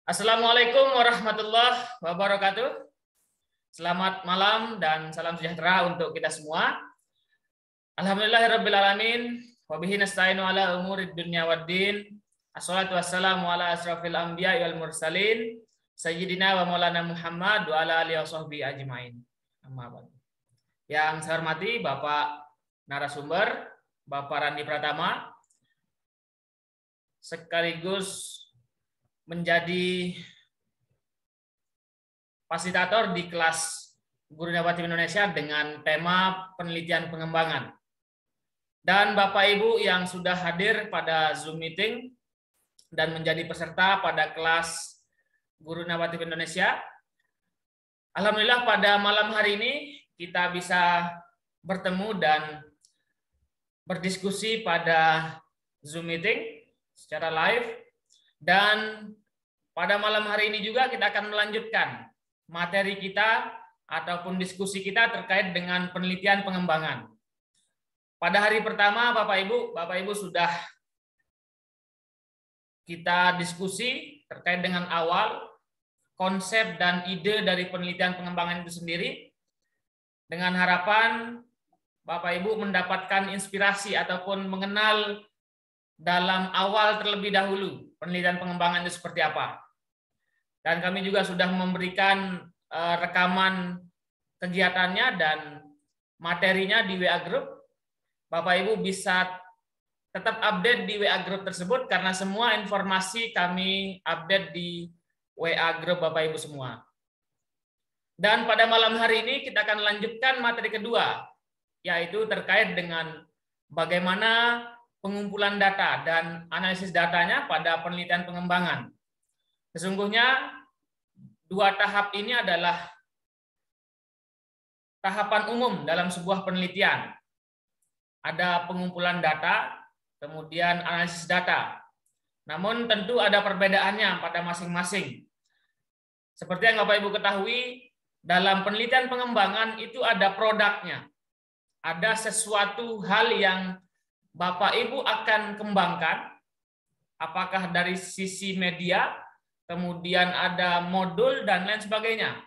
Assalamualaikum warahmatullahi wabarakatuh. Selamat malam dan salam sejahtera untuk kita semua. Alhamdulillahirrabbilalamin. Wabihi nasta'inu ala umurid dunya waddin. Assalatu wassalamu ala asrafil anbiya wal mursalin. Sayyidina wa maulana Muhammad wa ala alihi wa sahbihi ajma'in. Amma ba'du. Yang saya hormati Bapak narasumber, Bapak Randi Pratama, sekaligus menjadi fasilitator di kelas Guru Nabati Indonesia dengan tema penelitian pengembangan. Dan Bapak Ibu yang sudah hadir pada Zoom meeting dan menjadi peserta pada kelas Guru Nabati Indonesia. Alhamdulillah pada malam hari ini kita bisa bertemu dan berdiskusi pada Zoom meeting secara live. Dan pada malam hari ini juga kita akan melanjutkan materi kita ataupun diskusi kita terkait dengan penelitian pengembangan. Pada hari pertama Bapak Ibu sudah kita diskusi terkait dengan awal, konsep dan ide dari penelitian pengembangan itu sendiri, dengan harapan Bapak Ibu mendapatkan inspirasi ataupun mengenal dalam awal terlebih dahulu penelitian pengembangan itu seperti apa. Dan kami juga sudah memberikan rekaman kegiatannya dan materinya di WA Group. Bapak Ibu bisa tetap update di WA Group tersebut karena semua informasi kami update di WA Group Bapak Ibu semua. Dan pada malam hari ini kita akan lanjutkan materi kedua, yaitu terkait dengan bagaimana pengumpulan data dan analisis datanya pada penelitian pengembangan. Sesungguhnya dua tahap ini adalah tahapan umum dalam sebuah penelitian. Ada pengumpulan data, kemudian analisis data. Namun tentu ada perbedaannya pada masing-masing. Seperti yang Bapak Ibu ketahui, dalam penelitian pengembangan itu ada produknya. Ada sesuatu hal yang Bapak Ibu akan kembangkan, apakah dari sisi media, kemudian ada modul, dan lain sebagainya.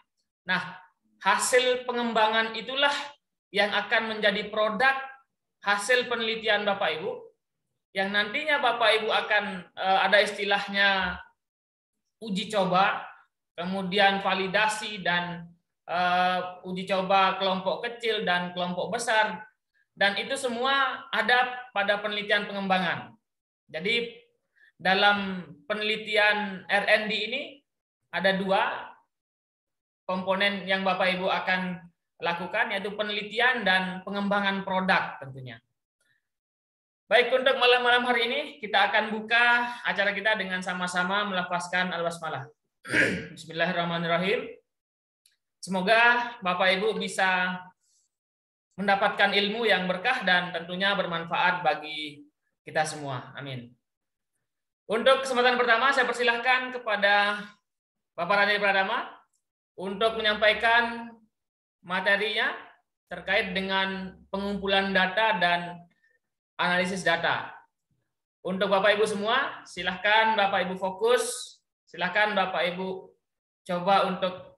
Nah, hasil pengembangan itulah yang akan menjadi produk hasil penelitian Bapak Ibu, yang nantinya Bapak Ibu akan ada istilahnya uji coba, kemudian validasi, dan uji coba kelompok kecil dan kelompok besar. Dan itu semua ada pada penelitian pengembangan. Jadi dalam penelitian R&D ini ada dua komponen yang Bapak Ibu akan lakukan, yaitu penelitian dan pengembangan produk tentunya. Baik, untuk malam-malam hari ini kita akan buka acara kita dengan sama-sama melafazkan al-basmalah. Bismillahirrahmanirrahim. Semoga Bapak Ibu bisa mendapatkan ilmu yang berkah dan tentunya bermanfaat bagi kita semua. Amin. Untuk kesempatan pertama, saya persilahkan kepada Bapak Randi Pratama untuk menyampaikan materinya terkait dengan pengumpulan data dan analisis data. Untuk Bapak Ibu semua, silahkan Bapak Ibu fokus, silahkan Bapak Ibu coba untuk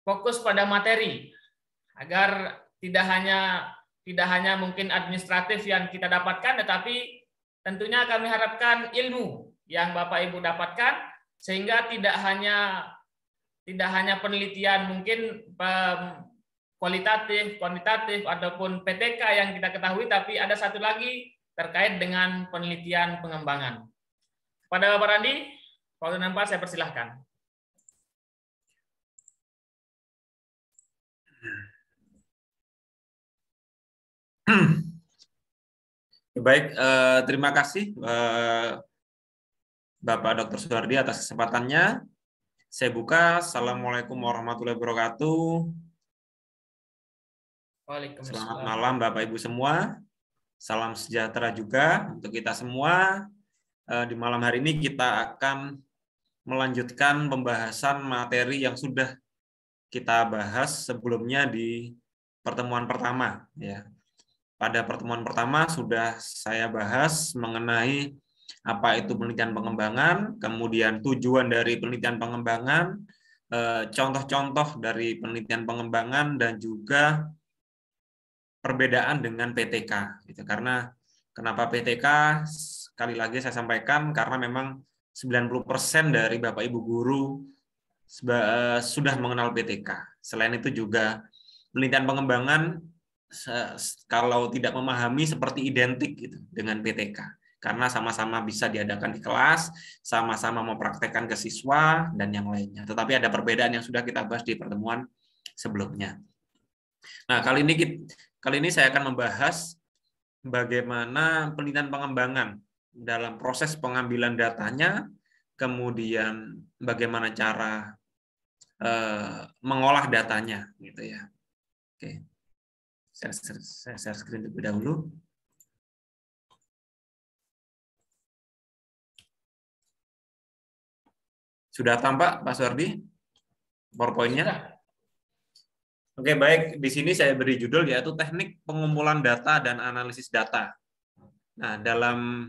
fokus pada materi, agar tidak hanya mungkin administratif yang kita dapatkan, tetapi tentunya kami harapkan ilmu yang Bapak Ibu dapatkan, sehingga tidak hanya penelitian mungkin kualitatif, kuantitatif, ataupun PTK yang kita ketahui, tapi ada satu lagi terkait dengan penelitian pengembangan. Pada Bapak Randi, waktu nampak saya persilahkan. Baik, terima kasih Bapak Dr. Suhardi atas kesempatannya. Saya buka. Assalamualaikum warahmatullahi wabarakatuh. Selamat malam Bapak Ibu semua. Salam sejahtera juga untuk kita semua. Di malam hari ini kita akan melanjutkan pembahasan materi yang sudah kita bahas sebelumnya di pertemuan pertama, ya. Pada pertemuan pertama sudah saya bahas mengenai apa itu penelitian pengembangan, kemudian tujuan dari penelitian pengembangan, contoh-contoh dari penelitian pengembangan, dan juga perbedaan dengan PTK. Gitu. Karena kenapa PTK? Sekali lagi saya sampaikan, karena memang 90% dari Bapak Ibu guru sudah mengenal PTK. Selain itu juga penelitian pengembangan kalau tidak memahami seperti identik gitu dengan PTK. Karena sama-sama bisa diadakan di kelas, sama-sama mempraktekkan ke siswa, dan yang lainnya. Tetapi ada perbedaan yang sudah kita bahas di pertemuan sebelumnya. Nah, kali ini saya akan membahas bagaimana penelitian pengembangan dalam proses pengambilan datanya, kemudian bagaimana cara mengolah datanya, gitu ya. Oke, saya share screen terlebih dahulu. Sudah tampak, Pak Suardi, PowerPoint-nya? Oke, baik. Di sini saya beri judul yaitu teknik pengumpulan data dan analisis data. Nah, dalam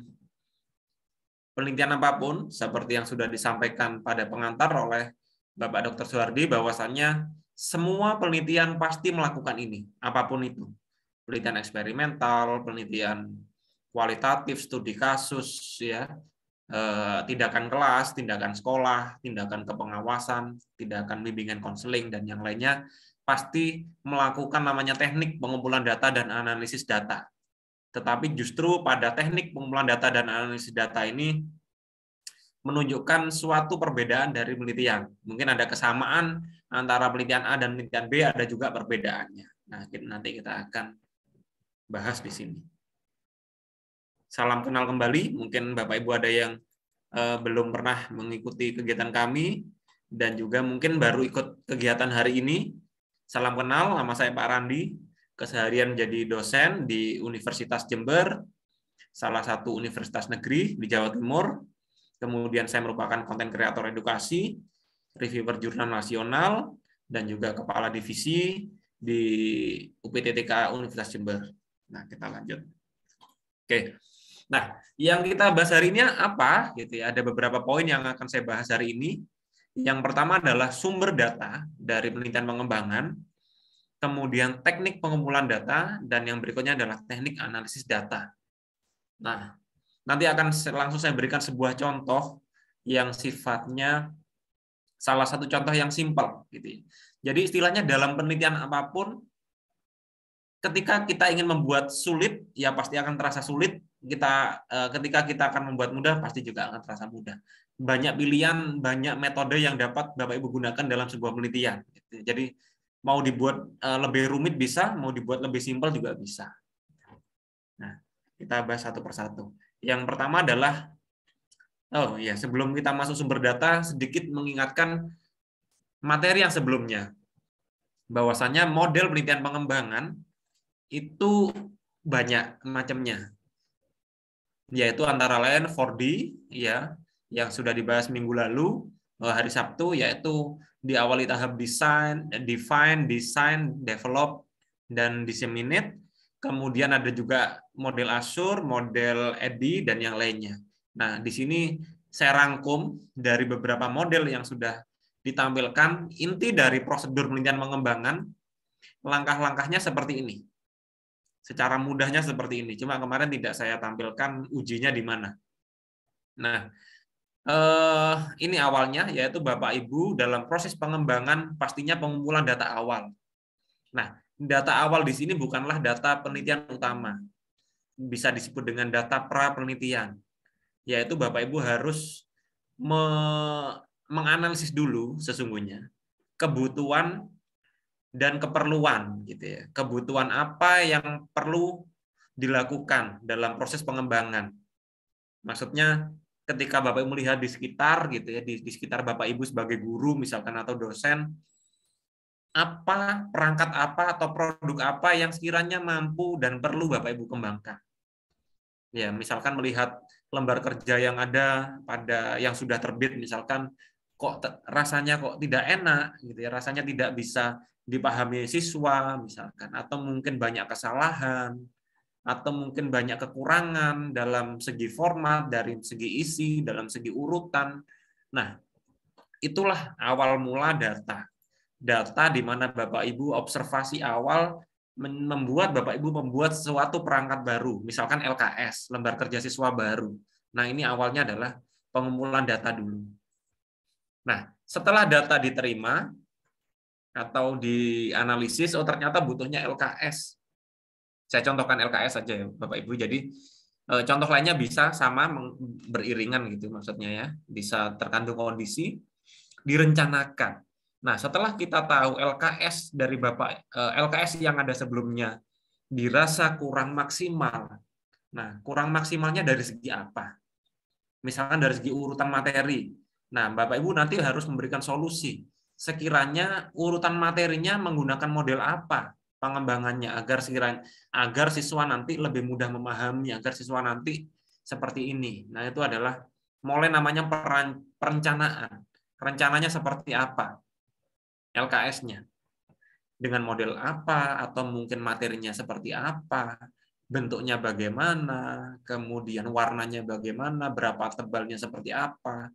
penelitian apapun, seperti yang sudah disampaikan pada pengantar oleh Bapak Dr. Suardi, bahwasannya semua penelitian pasti melakukan ini, apapun itu. Penelitian eksperimental, penelitian kualitatif, studi kasus, ya, tindakan kelas, tindakan sekolah, tindakan kepengawasan, tindakan bimbingan konseling, dan yang lainnya, pasti melakukan namanya teknik pengumpulan data dan analisis data. Tetapi justru pada teknik pengumpulan data dan analisis data ini menunjukkan suatu perbedaan dari penelitian. Mungkin ada kesamaan antara penelitian A dan penelitian B, ada juga perbedaannya. Nah, nanti kita akan bahas di sini. Salam kenal kembali, mungkin Bapak Ibu ada yang belum pernah mengikuti kegiatan kami, dan juga mungkin baru ikut kegiatan hari ini. Salam kenal, nama saya Pak Randi, keseharian jadi dosen di Universitas Jember, salah satu universitas negeri di Jawa Timur. Kemudian saya merupakan konten kreator edukasi, reviewer jurnal nasional, dan juga kepala divisi di UPTTK Universitas Jember. Nah, kita lanjut. Oke. Nah, yang kita bahas hari ini apa? Gitu ya. Ada beberapa poin yang akan saya bahas hari ini. Yang pertama adalah sumber data dari penelitian pengembangan, kemudian teknik pengumpulan data, dan yang berikutnya adalah teknik analisis data. Nah, nanti akan langsung saya berikan sebuah contoh yang sifatnya salah satu contoh yang simpel. Gitu. Jadi istilahnya dalam penelitian apapun, ketika kita ingin membuat sulit, ya pasti akan terasa sulit. Ketika kita akan membuat mudah, pasti juga akan terasa mudah. Banyak pilihan, banyak metode yang dapat Bapak Ibu gunakan dalam sebuah penelitian. Jadi mau dibuat lebih rumit bisa, mau dibuat lebih simpel juga bisa. Nah, kita bahas satu persatu. Yang pertama adalah, sebelum kita masuk sumber data, sedikit mengingatkan materi yang sebelumnya. Bahwasannya model penelitian pengembangan itu banyak macamnya, yaitu antara lain 4D, ya, yang sudah dibahas minggu lalu, hari Sabtu, yaitu diawali tahap design, define, design, develop, dan disseminate. Kemudian ada juga model Azure, model EDDI, dan yang lainnya. Nah, di sini saya rangkum dari beberapa model yang sudah ditampilkan, inti dari prosedur penelitian pengembangan, langkah-langkahnya seperti ini. Secara mudahnya seperti ini. Cuma kemarin tidak saya tampilkan ujinya di mana. Nah, ini awalnya, yaitu Bapak Ibu dalam proses pengembangan pastinya pengumpulan data awal. Nah, data awal di sini bukanlah data penelitian utama. Bisa disebut dengan data pra penelitian. Yaitu Bapak Ibu harus menganalisis dulu sesungguhnya kebutuhan dan keperluan, gitu ya. Kebutuhan apa yang perlu dilakukan dalam proses pengembangan. Maksudnya ketika Bapak Ibu melihat di sekitar, gitu ya, di sekitar Bapak Ibu sebagai guru misalkan atau dosen, apa perangkat apa atau produk apa yang sekiranya mampu dan perlu Bapak Ibu kembangkan. Ya, misalkan melihat lembar kerja yang ada pada yang sudah terbit, misalkan rasanya kok tidak enak, gitu ya, rasanya tidak bisa dipahami siswa misalkan, atau mungkin banyak kesalahan, atau mungkin banyak kekurangan dalam segi format, dari segi isi, dalam segi urutan. Nah, itulah awal mula data. Data di mana Bapak Ibu observasi awal membuat Bapak Ibu membuat sesuatu perangkat baru, misalkan LKS, lembar kerja siswa baru. Nah, ini awalnya adalah pengumpulan data dulu. Nah, setelah data diterima atau dianalisis, oh ternyata butuhnya LKS. Saya contohkan LKS saja ya, Bapak Ibu. Jadi contoh lainnya bisa sama beriringan gitu maksudnya ya. Bisa terkandung kondisi, direncanakan. Nah, setelah kita tahu LKS dari Bapak LKS yang ada sebelumnya dirasa kurang maksimal. Nah, kurang maksimalnya dari segi apa? Misalkan dari segi urutan materi. Nah, Bapak Ibu nanti harus memberikan solusi. Sekiranya urutan materinya menggunakan model apa pengembangannya agar siswa nanti lebih mudah memahami, agar siswa nanti seperti ini. Nah, itu adalah mulai namanya perencanaan. Rencananya seperti apa? LKS-nya. Dengan model apa, atau mungkin materinya seperti apa, bentuknya bagaimana, kemudian warnanya bagaimana, berapa tebalnya seperti apa,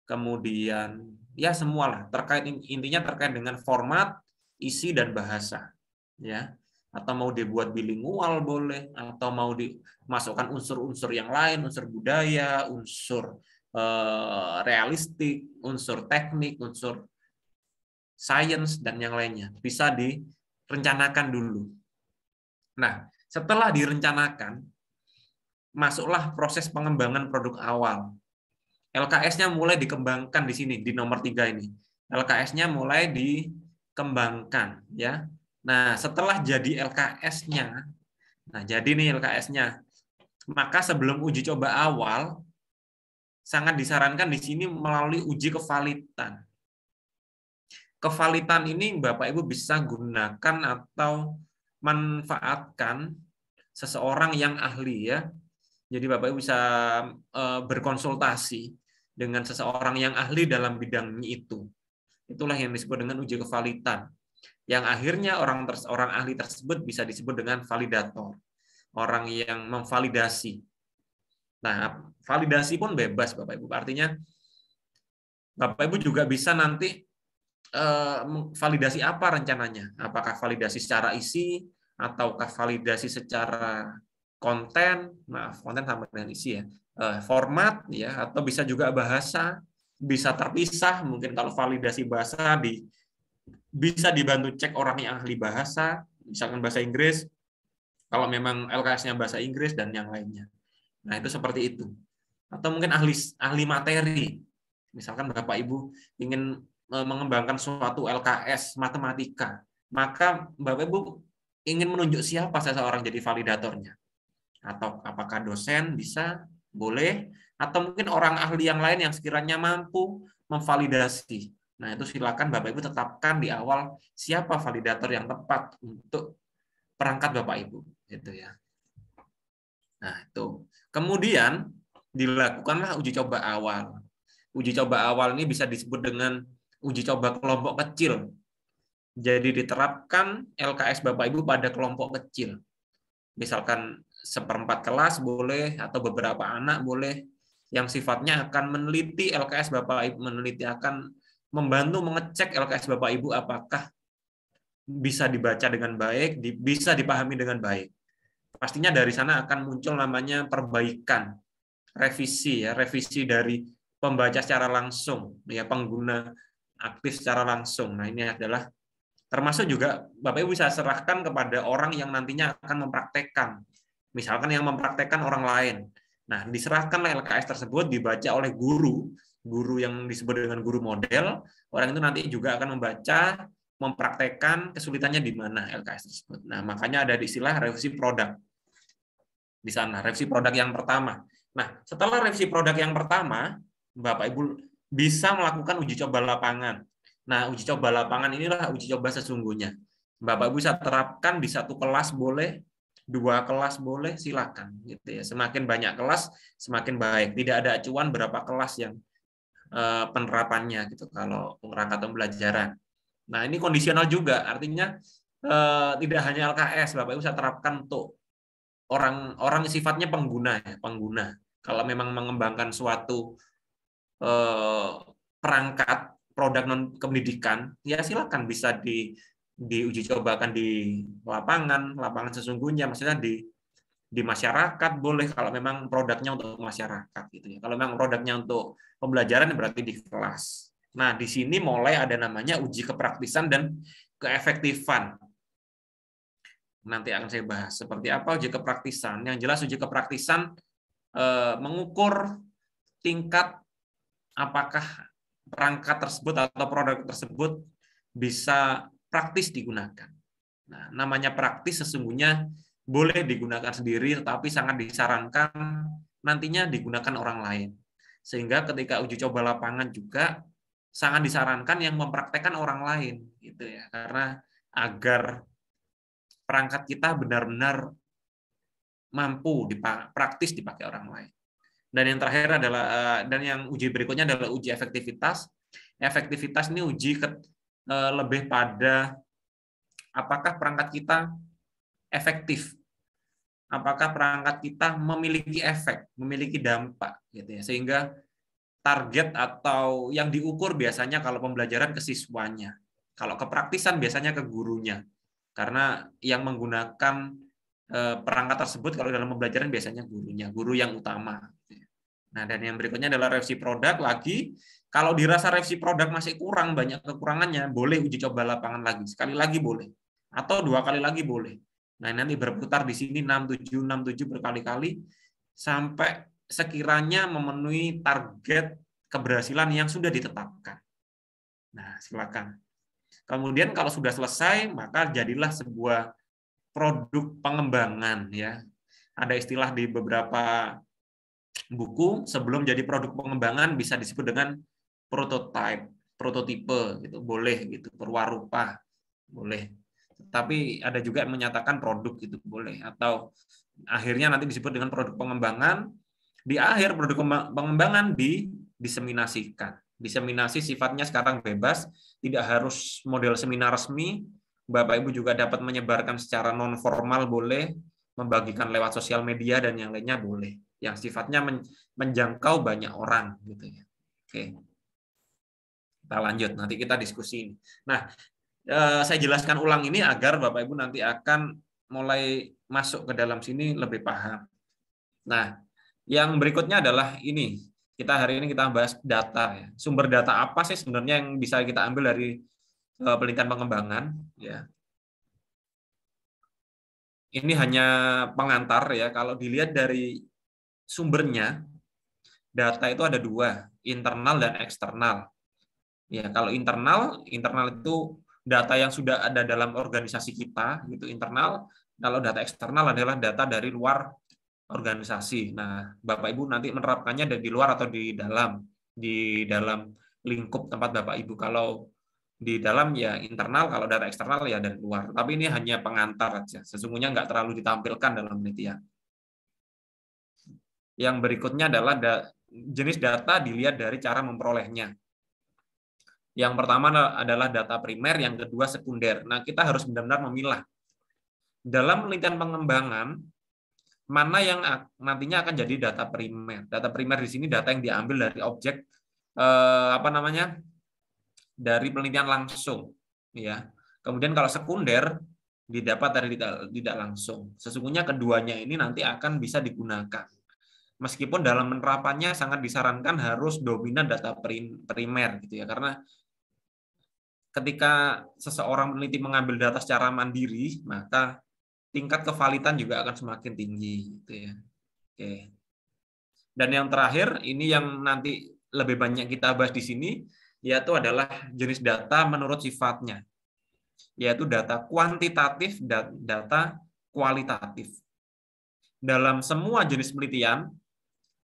kemudian ya semualah intinya terkait dengan format, isi dan bahasa, ya. Atau mau dibuat bilingual boleh, atau mau dimasukkan unsur-unsur yang lain, unsur budaya, unsur realistik, unsur teknik, unsur sains dan yang lainnya. Bisa direncanakan dulu. Nah, setelah direncanakan, masuklah proses pengembangan produk awal. LKS-nya mulai dikembangkan di sini, di nomor 3 ini. LKS-nya mulai dikembangkan. Ya. Nah, setelah jadi LKS-nya, nah jadi nih LKS-nya, maka sebelum uji coba awal, sangat disarankan di sini melalui uji kevalitan. Kevalitan ini Bapak Ibu bisa gunakan atau manfaatkan seseorang yang ahli ya. Jadi Bapak Ibu bisa berkonsultasi dengan seseorang yang ahli dalam bidangnya itu. Itulah yang disebut dengan uji kevalitan. Yang akhirnya orang ahli tersebut bisa disebut dengan validator. Orang yang memvalidasi. Nah, validasi pun bebas Bapak Ibu. Artinya Bapak Ibu juga bisa nanti validasi apa rencananya? Apakah validasi secara isi ataukah validasi secara konten? Maaf, konten sama dengan isi ya. Format ya, atau bisa juga bahasa, bisa terpisah. Mungkin kalau validasi bahasa bisa dibantu cek orang yang ahli bahasa, misalkan bahasa Inggris. Kalau memang LKS-nya bahasa Inggris dan yang lainnya. Nah, itu seperti itu. Atau mungkin ahli materi. Misalkan Bapak Ibu ingin mengembangkan suatu LKS matematika, maka Bapak Ibu ingin menunjuk siapa seseorang jadi validatornya, atau apakah dosen bisa, boleh, atau mungkin orang ahli yang lain yang sekiranya mampu memvalidasi. Nah, itu silakan Bapak Ibu tetapkan di awal siapa validator yang tepat untuk perangkat Bapak Ibu, gitu ya. Nah, itu. Kemudian dilakukanlah uji coba awal. Uji coba awal ini bisa disebut dengan uji coba kelompok kecil. Jadi diterapkan LKS Bapak Ibu pada kelompok kecil. Misalkan seperempat kelas boleh, atau beberapa anak boleh, yang sifatnya akan meneliti LKS Bapak Ibu, akan membantu mengecek LKS Bapak Ibu apakah bisa dibaca dengan baik, bisa dipahami dengan baik. Pastinya dari sana akan muncul namanya perbaikan, revisi ya, revisi dari pembaca secara langsung, ya pengguna aktif secara langsung. Nah, ini adalah termasuk juga Bapak Ibu bisa serahkan kepada orang yang nantinya akan mempraktekkan. Misalkan yang mempraktekkan orang lain. Nah, diserahkanlah LKS tersebut dibaca oleh guru yang disebut dengan guru model. Orang itu nanti juga akan membaca, mempraktekkan kesulitannya di mana LKS tersebut. Nah, makanya ada istilah revisi produk. Di sana, revisi produk yang pertama. Nah, setelah revisi produk yang pertama, Bapak Ibu bisa melakukan uji coba lapangan. Nah, uji coba lapangan inilah uji coba sesungguhnya. Bapak Ibu bisa terapkan di satu kelas boleh, 2 kelas boleh, silakan. Gitu ya. Semakin banyak kelas, semakin baik. Tidak ada acuan berapa kelas yang penerapannya gitu kalau rangka pembelajaran. Nah, ini kondisional juga, artinya tidak hanya LKS, Bapak Ibu bisa terapkan untuk orang sifatnya pengguna ya, pengguna. Kalau memang mengembangkan suatu perangkat produk non pendidikan, ya silakan bisa diuji cobakan di lapangan sesungguhnya, maksudnya di masyarakat boleh kalau memang produknya untuk masyarakat gitu ya. Kalau memang produknya untuk pembelajaran berarti di kelas. Nah, di sini mulai ada namanya uji kepraktisan dan keefektifan. Nanti akan saya bahas seperti apa uji kepraktisan. Yang jelas uji kepraktisan mengukur tingkat apakah perangkat tersebut atau produk tersebut bisa praktis digunakan. Nah, namanya praktis sesungguhnya boleh digunakan sendiri, tetapi sangat disarankan nantinya digunakan orang lain. Sehingga ketika uji coba lapangan juga sangat disarankan yang mempraktekkan orang lain, gitu ya, karena agar perangkat kita benar-benar mampu praktis dipakai orang lain. Dan yang terakhir adalah dan yang uji berikutnya adalah uji efektivitas. Efektivitas ini uji lebih pada apakah perangkat kita efektif, apakah perangkat kita memiliki efek, memiliki dampak, gitu ya. Sehingga target atau yang diukur biasanya kalau pembelajaran ke siswanya, kalau kepraktisan biasanya ke gurunya, karena yang menggunakan perangkat tersebut kalau dalam pembelajaran biasanya gurunya, guru yang utama. Nah, dan yang berikutnya adalah revisi produk lagi. Kalau dirasa revisi produk masih kurang, banyak kekurangannya, boleh uji coba lapangan lagi. Sekali lagi boleh. Atau 2 kali lagi boleh. Nah, nanti berputar di sini 67 berkali-kali sampai sekiranya memenuhi target keberhasilan yang sudah ditetapkan. Nah, silakan. Kemudian kalau sudah selesai, maka jadilah sebuah produk pengembangan ya. Ada istilah di beberapa buku sebelum jadi produk pengembangan bisa disebut dengan prototipe gitu, boleh gitu, perwarupa boleh. Tapi ada juga yang menyatakan produk gitu boleh, atau akhirnya nanti disebut dengan produk pengembangan. Di akhir produk pengembangan diseminasikan. Diseminasi sifatnya sekarang bebas, tidak harus model seminar resmi. Bapak Ibu juga dapat menyebarkan secara non formal boleh, membagikan lewat sosial media dan yang lainnya boleh, yang sifatnya menjangkau banyak orang gitu ya. Oke. Kita lanjut, nanti kita diskusi. Nah, saya jelaskan ulang ini agar Bapak Ibu nanti akan mulai masuk ke dalam sini lebih paham. Nah, yang berikutnya adalah ini. Hari ini kita bahas data ya. Sumber data apa sih sebenarnya yang bisa kita ambil dari penelitian pengembangan ya. Ini hanya pengantar ya. Kalau dilihat dari sumbernya, data itu ada 2, internal dan eksternal. Ya, kalau internal itu data yang sudah ada dalam organisasi kita, gitu internal. Kalau data eksternal adalah data dari luar organisasi. Nah, Bapak Ibu nanti menerapkannya dari luar atau di dalam lingkup tempat Bapak Ibu. Kalau di dalam ya internal, kalau data eksternal ya dari luar. Tapi ini hanya pengantar aja. Sesungguhnya nggak terlalu ditampilkan dalam penelitian. Yang berikutnya adalah jenis data dilihat dari cara memperolehnya. Yang pertama adalah data primer, yang kedua sekunder. Nah, kita harus benar-benar memilah. Dalam penelitian pengembangan, mana yang nantinya akan jadi data primer. Data primer di sini data yang diambil dari objek dari penelitian langsung, ya. Kemudian kalau sekunder didapat dari tidak langsung. Sesungguhnya keduanya ini nanti akan bisa digunakan. Meskipun dalam penerapannya sangat disarankan harus dominan data primer gitu ya, karena ketika seseorang peneliti mengambil data secara mandiri, maka tingkat kevalitan juga akan semakin tinggi gitu ya. Oke. Dan yang terakhir ini yang nanti lebih banyak kita bahas di sini, yaitu adalah jenis data menurut sifatnya, yaitu data kuantitatif dan data kualitatif. Dalam semua jenis penelitian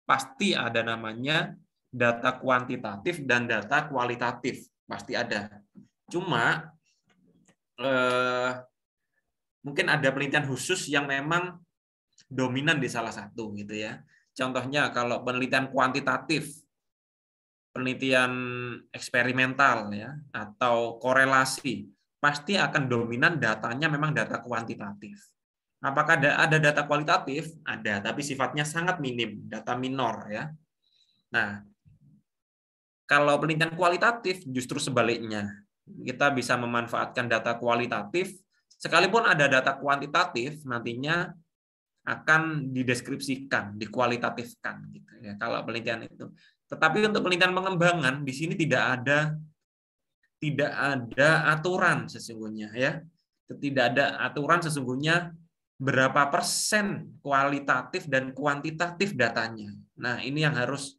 pasti ada namanya data kuantitatif dan data kualitatif, pasti ada. Cuma mungkin ada penelitian khusus yang memang dominan di salah satu gitu ya. Contohnya kalau penelitian kuantitatif, penelitian eksperimental ya, atau korelasi, pasti akan dominan datanya memang data kuantitatif. Apakah ada data kualitatif? Ada, tapi sifatnya sangat minim, data minor ya. Nah, kalau penelitian kualitatif justru sebaliknya. Kita bisa memanfaatkan data kualitatif, sekalipun ada data kuantitatif, nantinya akan dideskripsikan, dikualitatifkan gitu ya kalau penelitian itu. Tetapi untuk penelitian pengembangan di sini tidak ada aturan sesungguhnya ya. Tidak ada aturan sesungguhnya berapa persen kualitatif dan kuantitatif datanya. Nah, ini yang harus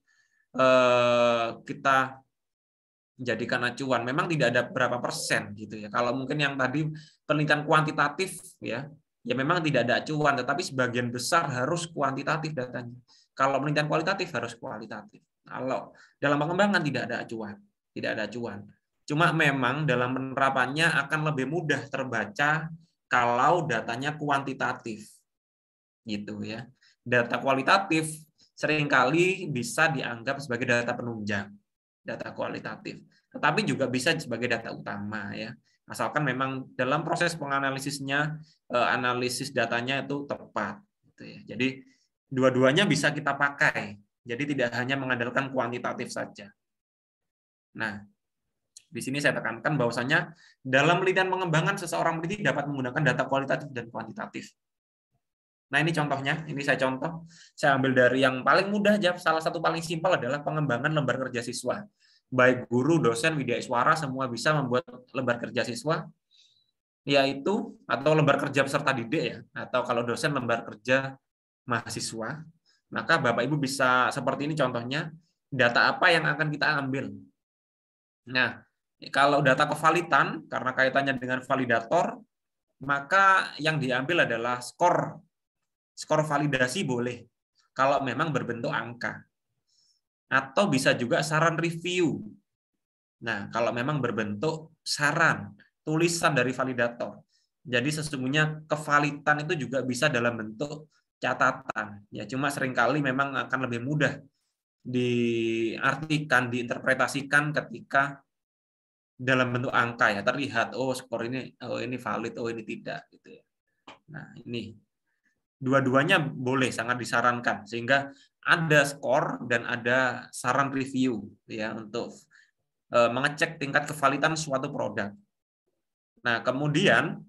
kita jadikan acuan. Memang tidak ada berapa persen gitu ya. Kalau mungkin yang tadi penelitian kuantitatif ya memang tidak ada acuan, tetapi sebagian besar harus kuantitatif datanya. Kalau penelitian kualitatif harus kualitatif. Kalau dalam pengembangan tidak ada acuan, tidak ada acuan. Cuma memang dalam penerapannya akan lebih mudah terbaca kalau datanya kuantitatif. Gitu ya. Data kualitatif seringkali bisa dianggap sebagai data penunjang, data kualitatif. Tetapi juga bisa sebagai data utama ya. Asalkan memang dalam proses penganalisisnya analisis datanya itu tepat gitu ya. Jadi dua-duanya bisa kita pakai. Jadi tidak hanya mengandalkan kuantitatif saja. Nah, di sini saya tekankan bahwasanya dalam penelitian pengembangan seseorang peneliti dapat menggunakan data kualitatif dan kuantitatif. Nah, ini contohnya, ini saya contoh. Saya ambil dari yang paling mudah aja, salah satu paling simpel adalah pengembangan lembar kerja siswa. Baik guru, dosen, widyaswara, semua bisa membuat lembar kerja siswa, yaitu, atau lembar kerja peserta didik ya, atau kalau dosen lembar kerja mahasiswa. Maka Bapak Ibu bisa seperti ini contohnya, data apa yang akan kita ambil. Nah, kalau data kevalitan, karena kaitannya dengan validator, maka yang diambil adalah skor validasi boleh, kalau memang berbentuk angka. Atau bisa juga saran review. Nah, kalau memang berbentuk saran, tulisan dari validator. Jadi sesungguhnya kevalitan itu juga bisa dalam bentuk catatan. Ya, cuma seringkali memang akan lebih mudah diartikan, diinterpretasikan ketika dalam bentuk angka ya, terlihat oh skor ini, oh ini valid, oh ini tidak gitu ya. Nah, ini dua-duanya boleh, sangat disarankan, sehingga ada skor dan ada saran review ya untuk mengecek tingkat kevalitan suatu produk. Nah, kemudian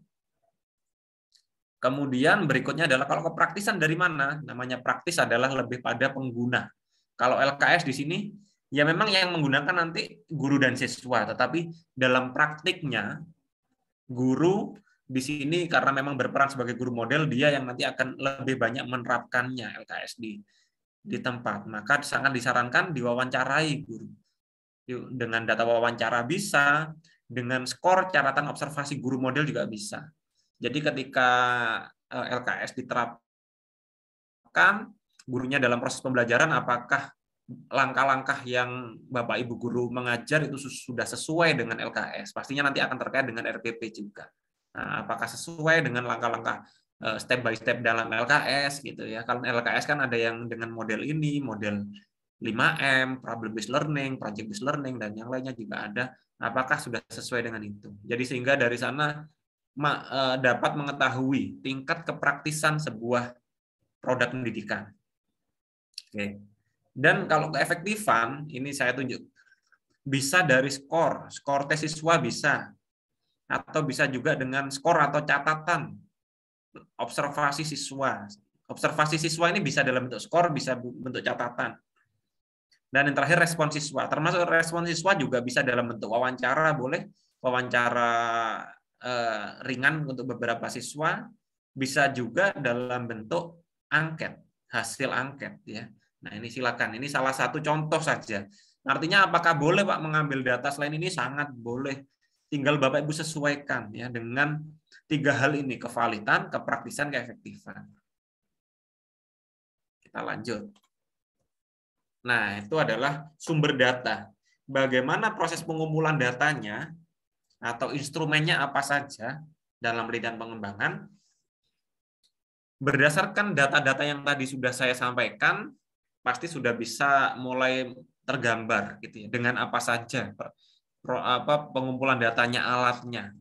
berikutnya adalah kalau kepraktisan dari mana? Namanya praktis adalah lebih pada pengguna. Kalau LKS di sini ya memang yang menggunakan nanti guru dan siswa, tetapi dalam praktiknya guru di sini karena memang berperan sebagai guru model, dia yang nanti akan lebih banyak menerapkannya LKS di tempat. Maka sangat disarankan diwawancarai guru. Dengan data wawancara bisa, dengan skor catatan observasi guru model juga bisa. Jadi ketika LKS diterapkan, gurunya dalam proses pembelajaran apakah langkah-langkah yang Bapak Ibu guru mengajar itu sudah sesuai dengan LKS. Pastinya nanti akan terkait dengan RPP juga. Nah, apakah sesuai dengan langkah-langkah step by step dalam LKS gitu ya. Kalau LKS kan ada yang dengan model ini, model 5M, problem based learning, project based learning, dan yang lainnya juga ada. Apakah sudah sesuai dengan itu? Jadi sehingga dari sana dapat mengetahui tingkat kepraktisan sebuah produk pendidikan. Oke. Dan kalau keefektifan, ini saya tunjuk, bisa dari skor tes siswa bisa, atau bisa juga dengan skor atau catatan observasi siswa. Observasi siswa ini bisa dalam bentuk skor, bisa bentuk catatan. Dan yang terakhir respon siswa, termasuk respon siswa juga bisa dalam bentuk wawancara, boleh wawancara ringan untuk beberapa siswa, bisa juga dalam bentuk angket, hasil angket ya. Nah, ini silakan. Ini salah satu contoh saja. Artinya apakah boleh Pak mengambil data selain ini? Sangat boleh. Tinggal Bapak Ibu sesuaikan ya dengan 3 hal ini, kevalitan, kepraktisan, keefektifan. Kita lanjut. Nah, itu adalah sumber data. Bagaimana proses pengumpulan datanya atau instrumennya apa saja dalam penelitian pengembangan? Berdasarkan data-data yang tadi sudah saya sampaikan, pasti sudah bisa mulai tergambar gitu ya, dengan apa saja pengumpulan datanya, alatnya.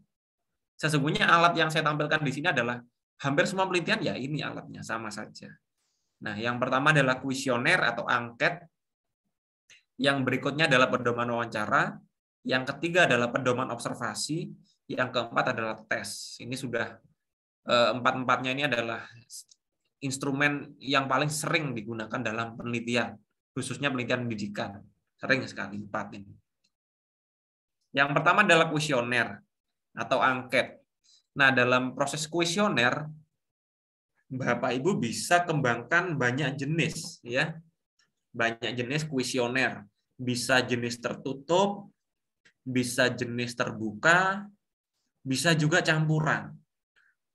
Sesungguhnya alat yang saya tampilkan di sini adalah hampir semua penelitian ya ini alatnya sama saja. Nah, yang pertama adalah kuesioner atau angket. Yang berikutnya adalah pedoman wawancara. Yang ketiga adalah pedoman observasi. Yang keempat adalah tes. Ini sudah empat-empatnya ini adalah instrumen yang paling sering digunakan dalam penelitian, khususnya penelitian pendidikan. Sering sekali empat ini. Yang pertama adalah kuesioner atau angket. Nah, dalam proses kuesioner, Bapak Ibu bisa kembangkan banyak jenis, ya. Banyak jenis kuesioner. Bisa jenis tertutup, bisa jenis terbuka, bisa juga campuran.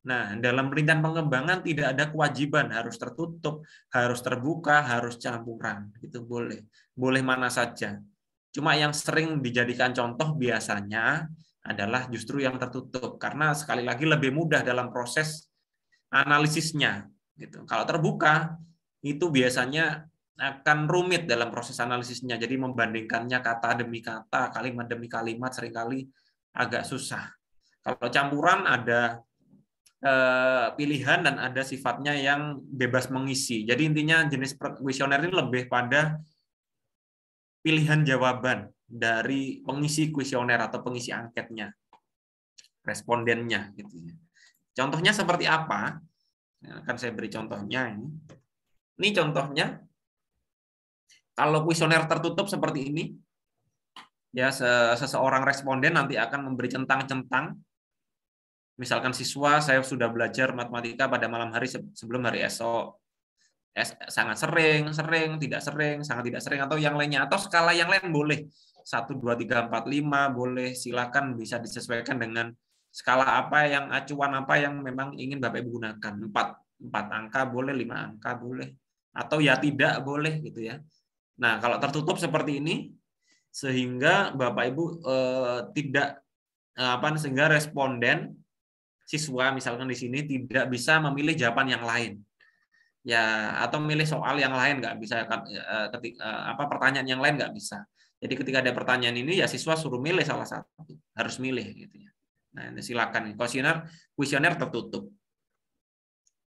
Nah, dalam penelitian pengembangan tidak ada kewajiban harus tertutup, harus terbuka, harus campuran. Itu boleh. Boleh mana saja. Cuma yang sering dijadikan contoh biasanya adalah justru yang tertutup. Karena sekali lagi lebih mudah dalam proses analisisnya. Gitu. Kalau terbuka, itu biasanya akan rumit dalam proses analisisnya. Jadi membandingkannya kata demi kata, kalimat demi kalimat seringkali agak susah. Kalau campuran ada pilihan dan ada sifatnya yang bebas mengisi. Jadi intinya jenis kuesioner ini lebih pada pilihan jawaban dari pengisi kuesioner atau pengisi anketnya, respondennya. Gitu. Contohnya seperti apa? Akan saya beri contohnya ini. Ini contohnya. Kalau kuesioner tertutup seperti ini, ya seseorang responden nanti akan memberi centang-centang. Misalkan siswa, saya sudah belajar matematika pada malam hari sebelum hari esok. Sangat sering, tidak sering, sangat tidak sering, atau yang lainnya. Atau skala yang lain boleh. 1, 2, 3, 4, 5, boleh. Silakan bisa disesuaikan dengan skala apa yang, acuan apa yang memang ingin Bapak Ibu gunakan. 4 angka boleh, 5 angka boleh. Atau ya tidak boleh gitu ya. Nah, kalau tertutup seperti ini, sehingga Bapak Ibu tidak, sehingga responden, siswa misalkan di sini tidak bisa memilih jawaban yang lain, ya, atau memilih soal yang lain nggak bisa, pertanyaan yang lain nggak bisa. Jadi ketika ada pertanyaan ini ya siswa suruh milih salah satu, harus milih gitu ya. Nah, ini silakan. Kuesioner tertutup.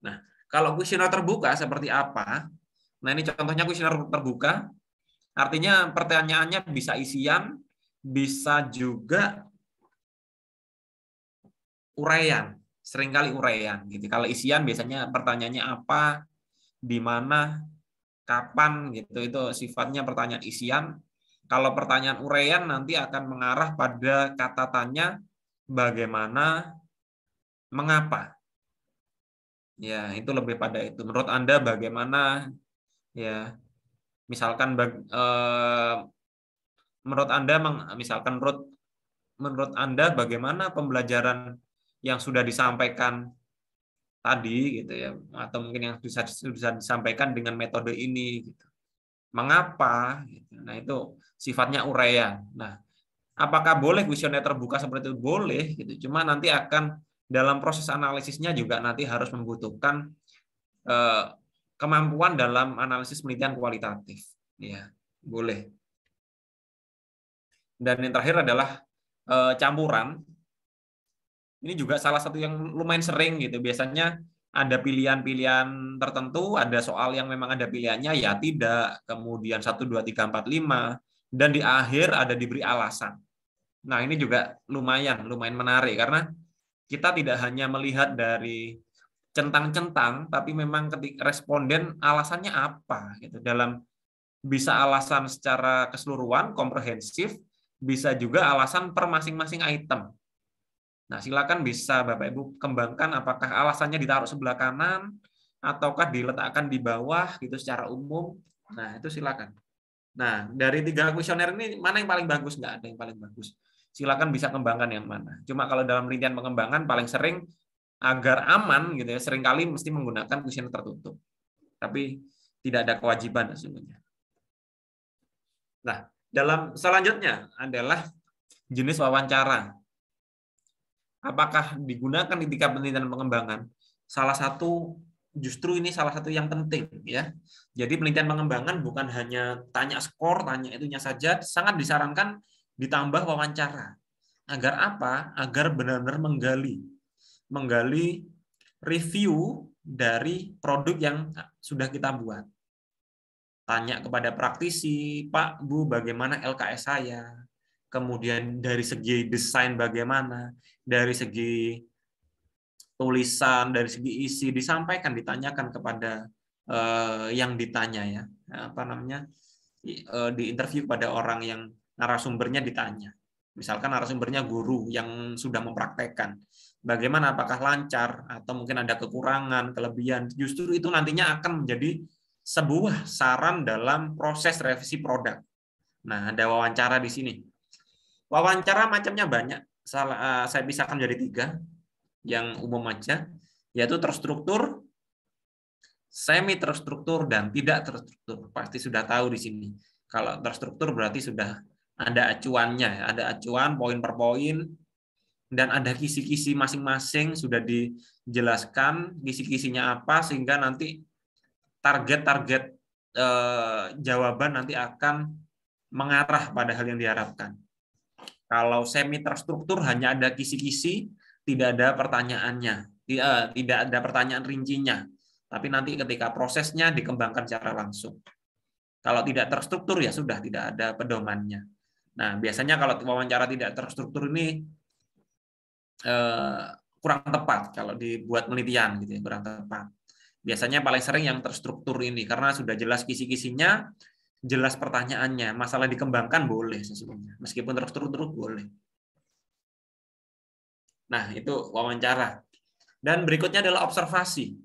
Nah, kalau kuesioner terbuka seperti apa? Nah, ini contohnya kuesioner terbuka. Artinya pertanyaannya bisa isian, bisa juga uraian, seringkali uraian gitu. Kalau isian biasanya pertanyaannya apa, di mana, kapan gitu. Itu sifatnya pertanyaan isian. Kalau pertanyaan uraian nanti akan mengarah pada kata tanya bagaimana, mengapa. Ya, itu lebih pada itu. Menurut Anda bagaimana, ya. Misalkan menurut Anda misalkan menurut Anda bagaimana pembelajaran yang sudah disampaikan tadi gitu ya, atau mungkin yang bisa disampaikan dengan metode ini gitu. Mengapa gitu. Nah, itu sifatnya uraian. Nah, apakah boleh kuesioner terbuka seperti itu? Boleh gitu. Cuma nanti akan dalam proses analisisnya juga nanti harus membutuhkan kemampuan dalam analisis penelitian kualitatif. Ya, boleh. Dan yang terakhir adalah campuran. Ini juga salah satu yang lumayan sering gitu. Biasanya ada pilihan-pilihan tertentu, ada soal yang memang ada pilihannya, ya tidak. Kemudian 1, 2, 3, 4, 5. Dan di akhir ada diberi alasan. Nah, ini juga lumayan menarik. Karena kita tidak hanya melihat dari centang-centang, tapi memang ketika responden alasannya apa. Gitu. Bisa alasan secara keseluruhan, komprehensif, bisa juga alasan per masing-masing item. Nah, silakan bisa Bapak Ibu kembangkan apakah alasannya ditaruh sebelah kanan ataukah diletakkan di bawah gitu secara umum. Nah, itu silakan. Nah, dari 3 kuesioner ini mana yang paling bagus? Nggak ada yang paling bagus. Silakan bisa kembangkan yang mana. Cuma kalau dalam penelitian pengembangan paling sering agar aman gitu ya, seringkali mesti menggunakan kuesioner tertutup. Tapi tidak ada kewajiban sesungguhnya. Nah, dalam selanjutnya adalah jenis wawancara. Apakah digunakan ketika penelitian pengembangan? Justru ini salah satu yang penting ya. Jadi penelitian pengembangan bukan hanya tanya skor, tanya itunya saja, sangat disarankan ditambah wawancara. Agar apa? Agar benar-benar menggali review dari produk yang sudah kita buat. Tanya kepada praktisi, Pak, Bu, bagaimana LKS saya? Kemudian dari segi desain bagaimana, dari segi tulisan, dari segi isi, disampaikan, ditanyakan kepada yang ditanya ya, apa namanya, di interview pada orang yang narasumbernya ditanya. Misalkan narasumbernya guru yang sudah mempraktekkan, bagaimana, apakah lancar atau mungkin ada kekurangan, kelebihan, justru itu nantinya akan menjadi sebuah saran dalam proses revisi produk. Nah, ada wawancara di sini. Wawancara macamnya banyak, saya pisahkan menjadi 3 yang umum aja, yaitu terstruktur, semi terstruktur, dan tidak terstruktur. Pasti sudah tahu di sini. Kalau terstruktur berarti sudah ada acuannya, ada acuan poin per poin, dan ada kisi-kisi masing-masing sudah dijelaskan kisi-kisinya apa, sehingga nanti target-target jawaban nanti akan mengarah pada hal yang diharapkan. Kalau semi terstruktur hanya ada kisi-kisi, tidak ada pertanyaannya, tidak ada pertanyaan rincinya. Tapi nanti ketika prosesnya dikembangkan secara langsung. Kalau tidak terstruktur ya sudah tidak ada pedomannya. Nah, biasanya kalau wawancara tidak terstruktur ini kurang tepat kalau dibuat penelitian gitu ya, kurang tepat. Biasanya paling sering yang terstruktur ini karena sudah jelas kisi-kisinya, jelas pertanyaannya. Masalah dikembangkan boleh sesungguhnya, meskipun terstruktur boleh. Nah, itu wawancara. Dan berikutnya adalah observasi.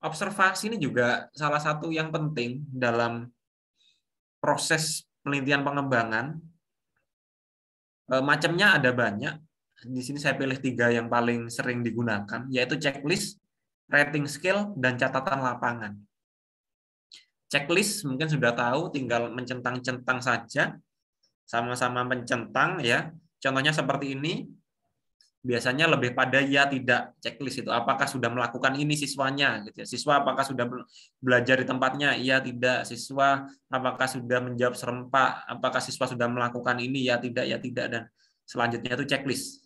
Observasi ini juga salah satu yang penting dalam proses penelitian pengembangan. Macamnya ada banyak. Di sini saya pilih 3 yang paling sering digunakan, yaitu checklist, rating scale, dan catatan lapangan. Checklist mungkin sudah tahu, tinggal mencentang-centang saja, sama-sama mencentang ya. Contohnya seperti ini. Biasanya lebih pada ya tidak checklist itu, apakah sudah melakukan ini siswanya gitu ya. Siswa apakah sudah belajar di tempatnya, iya tidak. Siswa apakah sudah menjawab serempak, apakah siswa sudah melakukan ini, ya tidak dan selanjutnya itu checklist.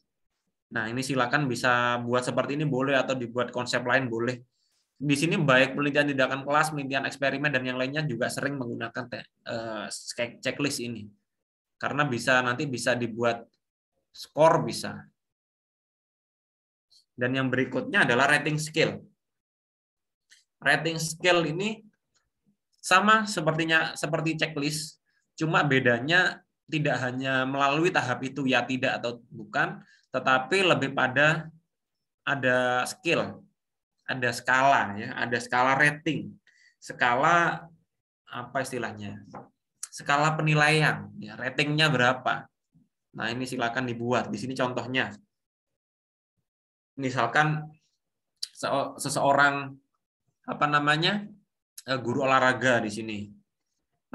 Nah, ini silakan bisa buat seperti ini boleh, atau dibuat konsep lain boleh. Di sini baik penelitian tindakan kelas, penelitian eksperimen, dan yang lainnya juga sering menggunakan checklist ini, karena nanti bisa dibuat skor bisa. Dan yang berikutnya adalah rating scale. Rating scale ini sama seperti checklist, cuma bedanya tidak hanya melalui tahap itu ya tidak atau bukan, tetapi lebih pada ada skill, ada skala ya, ada skala rating. Skala apa istilahnya? Skala penilaian, ya, ratingnya berapa. Nah, ini silakan dibuat. Di sini contohnya. Misalkan seseorang guru olahraga di sini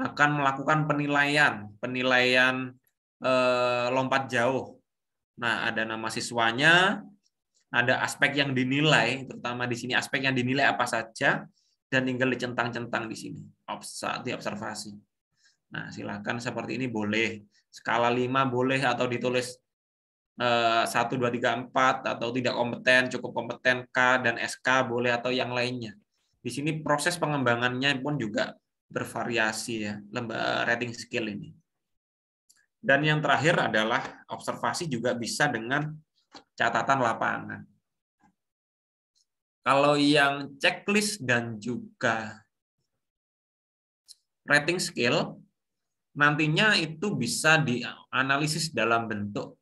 akan melakukan penilaian lompat jauh. Nah, ada nama siswanya, ada aspek yang dinilai, terutama di sini aspek yang dinilai apa saja, dan tinggal dicentang-centang di sini saat diobservasi. Nah, silakan seperti ini boleh. Skala 5 boleh, atau ditulis 1, 2, 3, 4, atau tidak kompeten, cukup kompeten, K, dan SK boleh, atau yang lainnya. Di sini proses pengembangannya pun juga bervariasi ya, rating skill ini. Dan yang terakhir adalah observasi juga bisa dengan catatan lapangan. Kalau yang checklist dan juga rating skill, nantinya itu bisa dianalisis dalam bentuk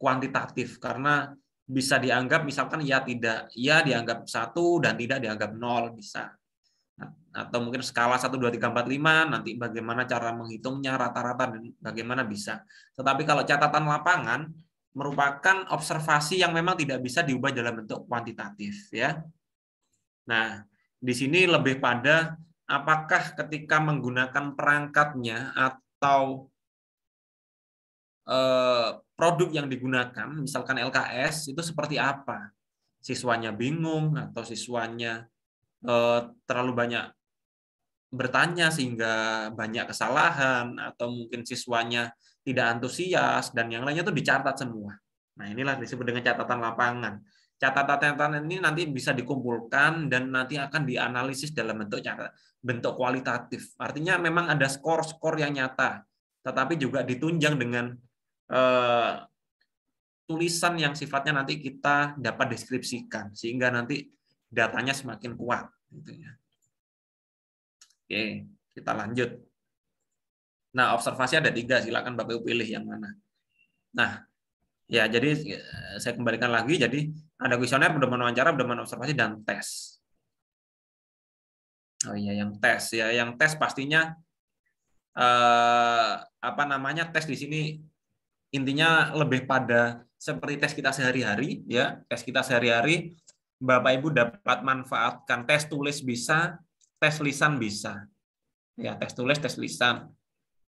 kuantitatif, karena bisa dianggap misalkan ya tidak, ya dianggap 1 dan tidak dianggap 0 bisa. Atau mungkin skala 1, 2, 3, 4, 5, nanti bagaimana cara menghitungnya, rata-rata dan bagaimana bisa. Tetapi kalau catatan lapangan merupakan observasi yang memang tidak bisa diubah dalam bentuk kuantitatif ya. Nah, di sini lebih pada apakah ketika menggunakan perangkatnya atau produk yang digunakan, misalkan LKS, itu seperti apa? Siswanya bingung, atau siswanya terlalu banyak bertanya sehingga banyak kesalahan, atau mungkin siswanya tidak antusias, dan yang lainnya itu dicatat semua. Nah, inilah disebut dengan catatan lapangan. Catatan-catatan ini nanti bisa dikumpulkan dan nanti akan dianalisis dalam bentuk kualitatif. Artinya memang ada skor-skor yang nyata, tetapi juga ditunjang dengan tulisan yang sifatnya nanti kita dapat deskripsikan, sehingga nanti datanya semakin kuat. Oke, kita lanjut. Nah, observasi ada 3, silakan Bapak Ibu pilih yang mana. Nah, ya, jadi saya kembalikan lagi. Jadi ada kuesioner, pedoman wawancara, pedoman observasi, dan tes. Oh iya, yang tes ya, yang tes pastinya tes di sini intinya lebih pada seperti tes kita sehari-hari ya. Tes kita sehari-hari, Bapak Ibu dapat manfaatkan tes tulis bisa, tes lisan bisa. Ya, tes tulis, tes lisan.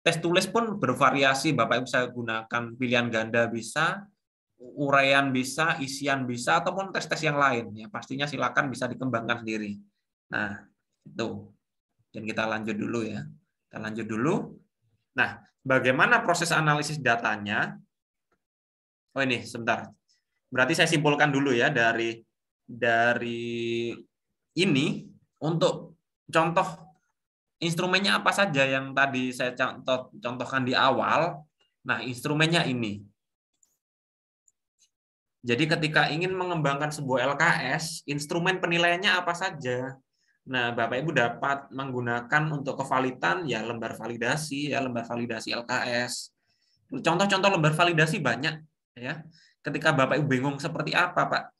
Tes tulis pun bervariasi, Bapak Ibu bisa gunakan pilihan ganda bisa, uraian bisa, isian bisa, ataupun tes-tes yang lain. Ya, pastinya silakan bisa dikembangkan sendiri. Nah, itu. Dan kita lanjut dulu ya. Kita lanjut dulu. Nah, bagaimana proses analisis datanya? Oh ini, sebentar. Berarti saya simpulkan dulu ya dari ini untuk contoh instrumennya apa saja yang tadi saya contohkan di awal. Nah, instrumennya ini. Jadi ketika ingin mengembangkan sebuah LKS, instrumen penilaiannya apa saja? Nah, Bapak Ibu dapat menggunakan untuk kevalitan ya lembar validasi LKS. Contoh-contoh lembar validasi banyak ya. Ketika Bapak Ibu bingung seperti apa, Pak,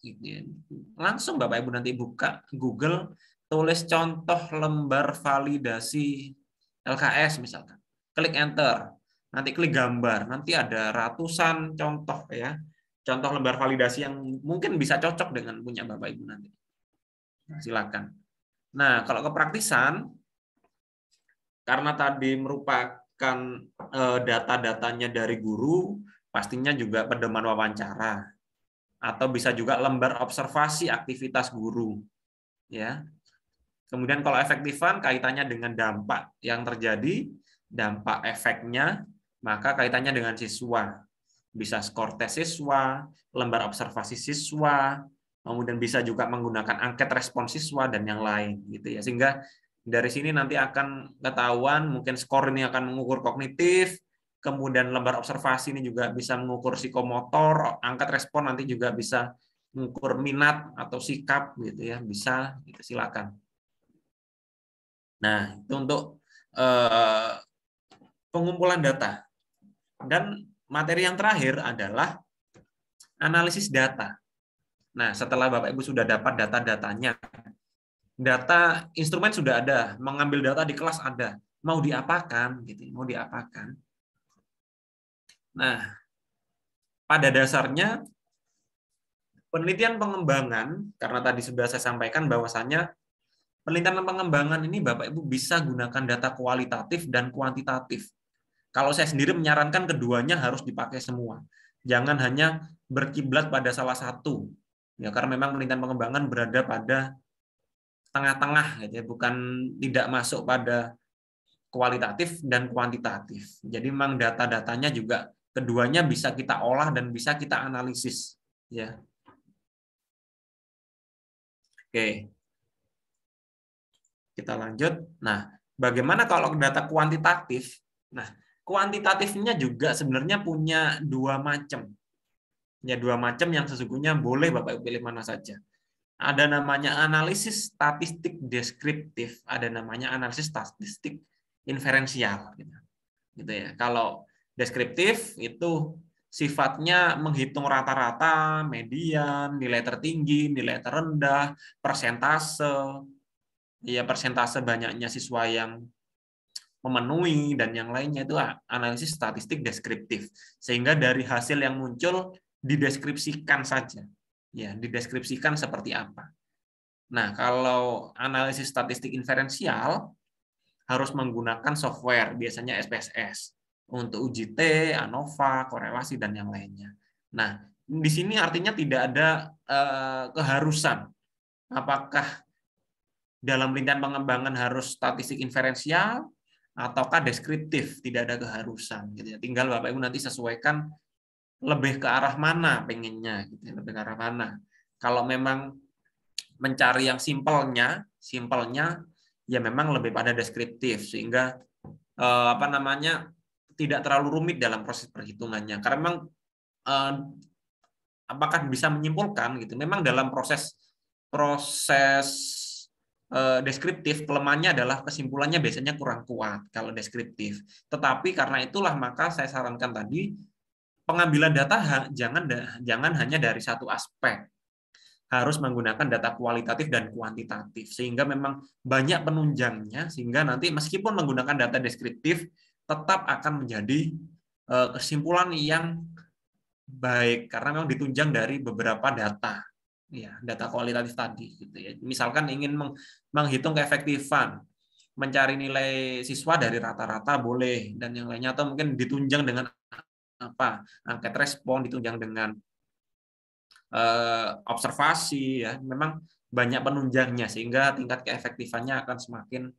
langsung Bapak Ibu nanti buka Google, tulis contoh lembar validasi LKS misalkan. Klik enter. Nanti klik gambar, nanti ada ratusan contoh ya. Contoh lembar validasi yang mungkin bisa cocok dengan punya Bapak Ibu nanti. Nah, silakan. Nah, kalau kepraktisan, karena tadi merupakan data-datanya dari guru, pastinya juga pedoman wawancara. Atau bisa juga lembar observasi aktivitas guru. Ya. Kemudian kalau efektifan, kaitannya dengan dampak yang terjadi, dampak efeknya, maka kaitannya dengan siswa. Bisa skor tes siswa, lembar observasi siswa, kemudian bisa juga menggunakan angket respon siswa dan yang lain gitu ya. Sehingga dari sini nanti akan ketahuan mungkin skor ini akan mengukur kognitif, kemudian lembar observasi ini juga bisa mengukur psikomotor, angket respon nanti juga bisa mengukur minat atau sikap gitu ya, bisa gitu, silakan. Nah, itu untuk pengumpulan data. Dan materi yang terakhir adalah analisis data. Nah, setelah Bapak Ibu sudah dapat data-datanya, data instrumen sudah ada, mengambil data di kelas ada, mau diapakan gitu, mau diapakan. Nah, pada dasarnya penelitian pengembangan, karena tadi sudah saya sampaikan bahwasannya penelitian pengembangan ini Bapak Ibu bisa gunakan data kualitatif dan kuantitatif. Kalau saya sendiri menyarankan keduanya harus dipakai semua. Jangan hanya berkiblat pada salah satu. Ya, karena memang penelitian pengembangan berada pada tengah-tengah, gitu ya, bukan tidak masuk pada kualitatif dan kuantitatif. Jadi memang data-datanya juga keduanya bisa kita olah dan bisa kita analisis. Ya. Oke. Kita lanjut. Nah, bagaimana kalau data kuantitatif? Nah, kuantitatifnya juga sebenarnya punya dua macam. Ya, dua macam yang sesungguhnya boleh Bapak Ibu pilih mana saja. Ada namanya analisis statistik deskriptif, ada namanya analisis statistik inferensial. Gitu ya. Kalau deskriptif itu sifatnya menghitung rata-rata, median, nilai tertinggi, nilai terendah, persentase, ya persentase banyaknya siswa yang memenuhi dan yang lainnya, itu analisis statistik deskriptif. Sehingga dari hasil yang muncul dideskripsikan saja. Ya, dideskripsikan seperti apa. Nah, kalau analisis statistik inferensial harus menggunakan software, biasanya SPSS untuk UJT, ANOVA, korelasi dan yang lainnya. Nah, di sini artinya tidak ada keharusan apakah dalam penelitian pengembangan harus statistik inferensial ataukah deskriptif, tidak ada keharusan gitu ya. Tinggal Bapak Ibu nanti sesuaikan lebih ke arah mana pengennya gitu ya, lebih ke arah mana. Kalau memang mencari yang simpelnya ya memang lebih pada deskriptif, sehingga tidak terlalu rumit dalam proses perhitungannya. Karena memang apakah bisa menyimpulkan gitu. Memang dalam proses deskriptif, kelemahannya adalah kesimpulannya biasanya kurang kuat kalau deskriptif. Tetapi karena itulah maka saya sarankan tadi, pengambilan data jangan hanya dari satu aspek. Harus menggunakan data kualitatif dan kuantitatif, sehingga memang banyak penunjangnya, sehingga nanti meskipun menggunakan data deskriptif tetap akan menjadi kesimpulan yang baik karena memang ditunjang dari beberapa data, ya, data kualitatif tadi gitu ya. Misalkan ingin menghitung keefektifan, mencari nilai siswa dari rata-rata boleh dan yang lainnya, atau mungkin ditunjang dengan angket respon, ditunjang dengan observasi, ya, memang banyak penunjangnya sehingga tingkat keefektifannya akan semakin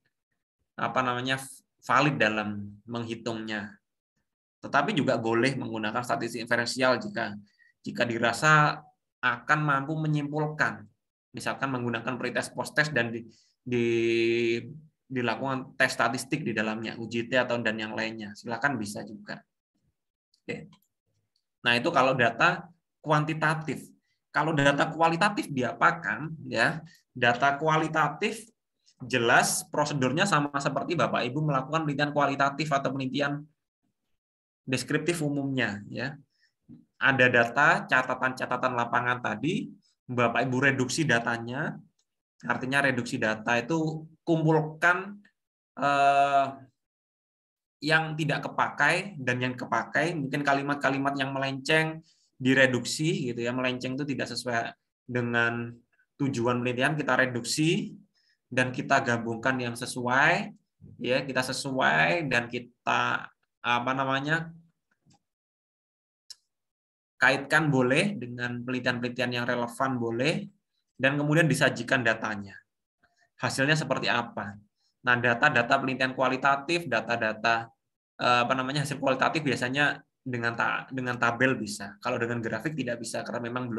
valid dalam menghitungnya. Tetapi juga boleh menggunakan statistik inferensial jika dirasa akan mampu menyimpulkan, misalkan menggunakan pretest post-test dan dilakukan tes statistik di dalamnya, UJT dan yang lainnya, silakan bisa juga. Oke. Nah, itu kalau data kuantitatif. Kalau data kualitatif diapakan, ya? Data kualitatif jelas prosedurnya sama seperti Bapak Ibu melakukan penelitian kualitatif atau penelitian deskriptif umumnya, ya. Ada data, catatan-catatan lapangan tadi, Bapak Ibu reduksi datanya. Artinya reduksi data itu kumpulkan yang tidak kepakai dan yang kepakai, mungkin kalimat-kalimat yang melenceng direduksi gitu ya, melenceng itu tidak sesuai dengan tujuan penelitian, kita reduksi dan kita gabungkan yang sesuai, ya, kita sesuai dan kita kaitkan boleh dengan penelitian-penelitian yang relevan boleh, dan kemudian disajikan datanya. Hasilnya seperti apa? Nah, data-data penelitian kualitatif, data-data hasil kualitatif biasanya dengan tabel bisa. Kalau dengan grafik tidak bisa karena memang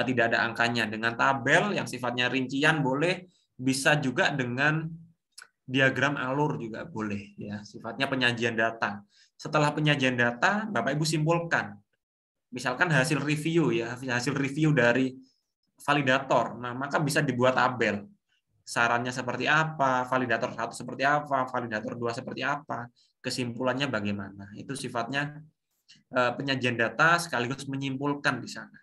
tidak ada angkanya. Dengan tabel yang sifatnya rincian boleh, bisa juga dengan diagram alur juga boleh, ya. Sifatnya penyajian data. Setelah penyajian data, Bapak Ibu simpulkan. Misalkan hasil review, ya, hasil review dari validator. Nah, maka bisa dibuat tabel. Sarannya seperti apa, validator 1 seperti apa, validator 2 seperti apa, kesimpulannya bagaimana. Itu sifatnya penyajian data sekaligus menyimpulkan di sana.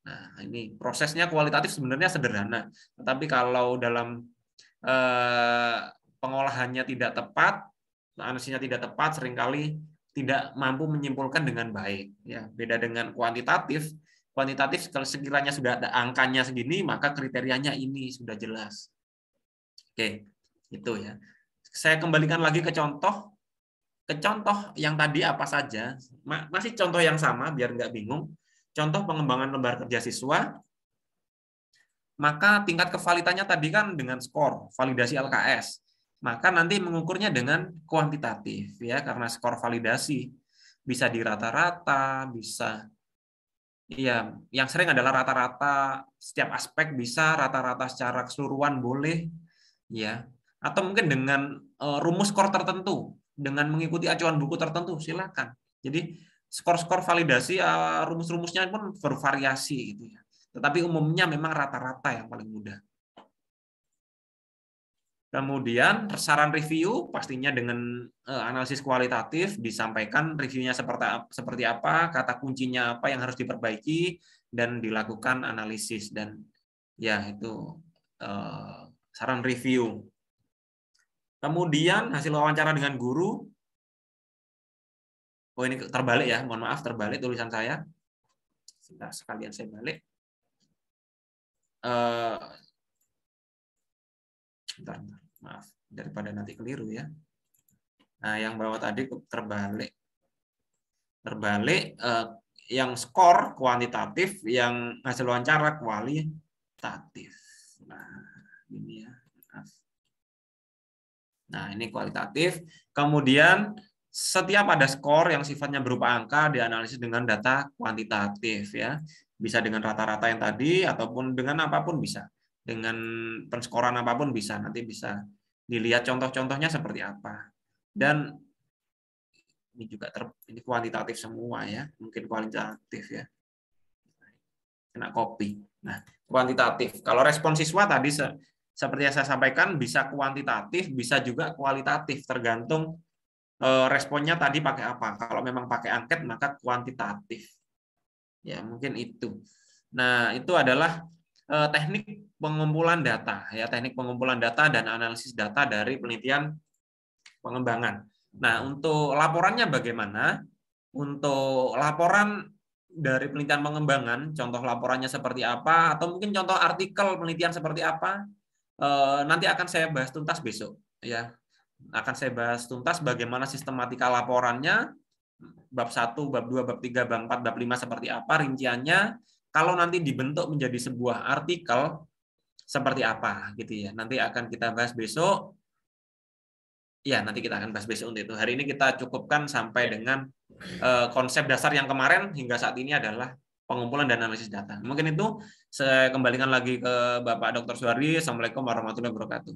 Nah, ini prosesnya kualitatif sebenarnya sederhana, tetapi kalau dalam pengolahannya tidak tepat, analisisnya tidak tepat, seringkali tidak mampu menyimpulkan dengan baik. Ya, beda dengan kuantitatif. Kuantitatif kalau sekiranya sudah ada angkanya segini, maka kriterianya ini sudah jelas. Oke, itu ya. Saya kembalikan lagi ke contoh. Ke contoh yang tadi apa saja, masih contoh yang sama biar nggak bingung. Contoh pengembangan lembar kerja siswa, maka tingkat kevalitannya tadi kan dengan skor validasi LKS. Maka nanti mengukurnya dengan kuantitatif, ya, karena skor validasi bisa di rata-rata, bisa, iya, yang sering adalah rata-rata setiap aspek bisa, rata-rata secara keseluruhan boleh, ya, atau mungkin dengan rumus skor tertentu, dengan mengikuti acuan buku tertentu, silakan. Jadi skor-skor validasi rumus-rumusnya pun bervariasi gitu ya. Tetapi umumnya memang rata-rata yang paling mudah. Kemudian saran review pastinya dengan analisis kualitatif disampaikan reviewnya seperti apa, kata kuncinya apa yang harus diperbaiki dan dilakukan analisis, dan ya itu saran review. Kemudian hasil wawancara dengan guru. Oh, ini terbalik ya, mohon maaf, terbalik tulisan saya. Sebentar, sekalian saya balik. Bentar, maaf, daripada nanti keliru ya. Nah, yang bawah tadi terbalik. Terbalik, yang skor kuantitatif, yang hasil wawancara kualitatif. Nah, ini ya. Nah, ini kualitatif. Kemudian setiap ada skor yang sifatnya berupa angka dianalisis dengan data kuantitatif, ya. Bisa dengan rata-rata yang tadi ataupun dengan apapun bisa. Dengan penskoran apapun bisa. Nanti bisa dilihat contoh-contohnya seperti apa. Dan ini juga ini kuantitatif semua ya, mungkin kualitatif ya. Kena copy. Nah, kuantitatif. Kalau respon siswa tadi seperti yang saya sampaikan bisa kuantitatif, bisa juga kualitatif, tergantung responnya tadi pakai apa. Kalau memang pakai angket maka kuantitatif. Ya, mungkin itu. Nah, itu adalah teknik pengumpulan data ya, teknik pengumpulan data dan analisis data dari penelitian pengembangan. Nah, untuk laporannya bagaimana? Untuk laporan dari penelitian pengembangan, contoh laporannya seperti apa, atau mungkin contoh artikel penelitian seperti apa, nanti akan saya bahas tuntas besok. Ya, akan saya bahas tuntas bagaimana sistematika laporannya, bab 1, bab 2, bab 3, bab 4, bab 5 seperti apa rinciannya. Kalau nanti dibentuk menjadi sebuah artikel seperti apa gitu ya. Nanti akan kita bahas besok. Ya, nanti kita akan bahas besok untuk itu. Hari ini kita cukupkan sampai dengan konsep dasar yang kemarin hingga saat ini adalah pengumpulan dan analisis data. Mungkin itu saya kembalikan lagi ke Bapak Dr. Suwardi. Assalamualaikum warahmatullahi wabarakatuh.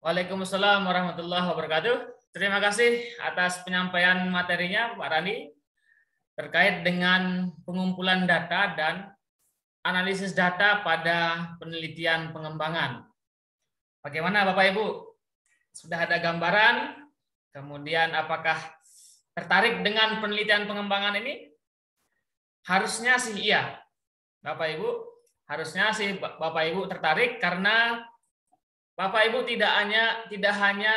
Waalaikumsalam warahmatullahi wabarakatuh. Terima kasih atas penyampaian materinya, Pak Randi, terkait dengan pengumpulan data dan analisis data pada penelitian pengembangan. Bagaimana Bapak Ibu? Sudah ada gambaran? Kemudian apakah tertarik dengan penelitian pengembangan ini? Harusnya sih iya. Bapak Ibu, harusnya sih Bapak Ibu tertarik karena Bapak Ibu tidak hanya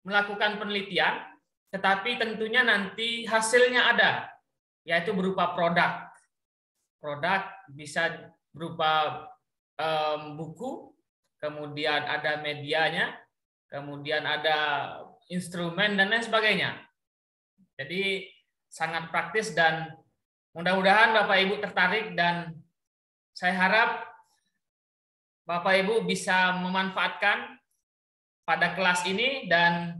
melakukan penelitian, tetapi tentunya nanti hasilnya ada, yaitu berupa produk. Produk bisa berupa buku, kemudian ada medianya, kemudian ada instrumen dan lain sebagainya. Jadi sangat praktis dan mudah-mudahan Bapak Ibu tertarik, dan saya harap Bapak Ibu bisa memanfaatkan pada kelas ini, dan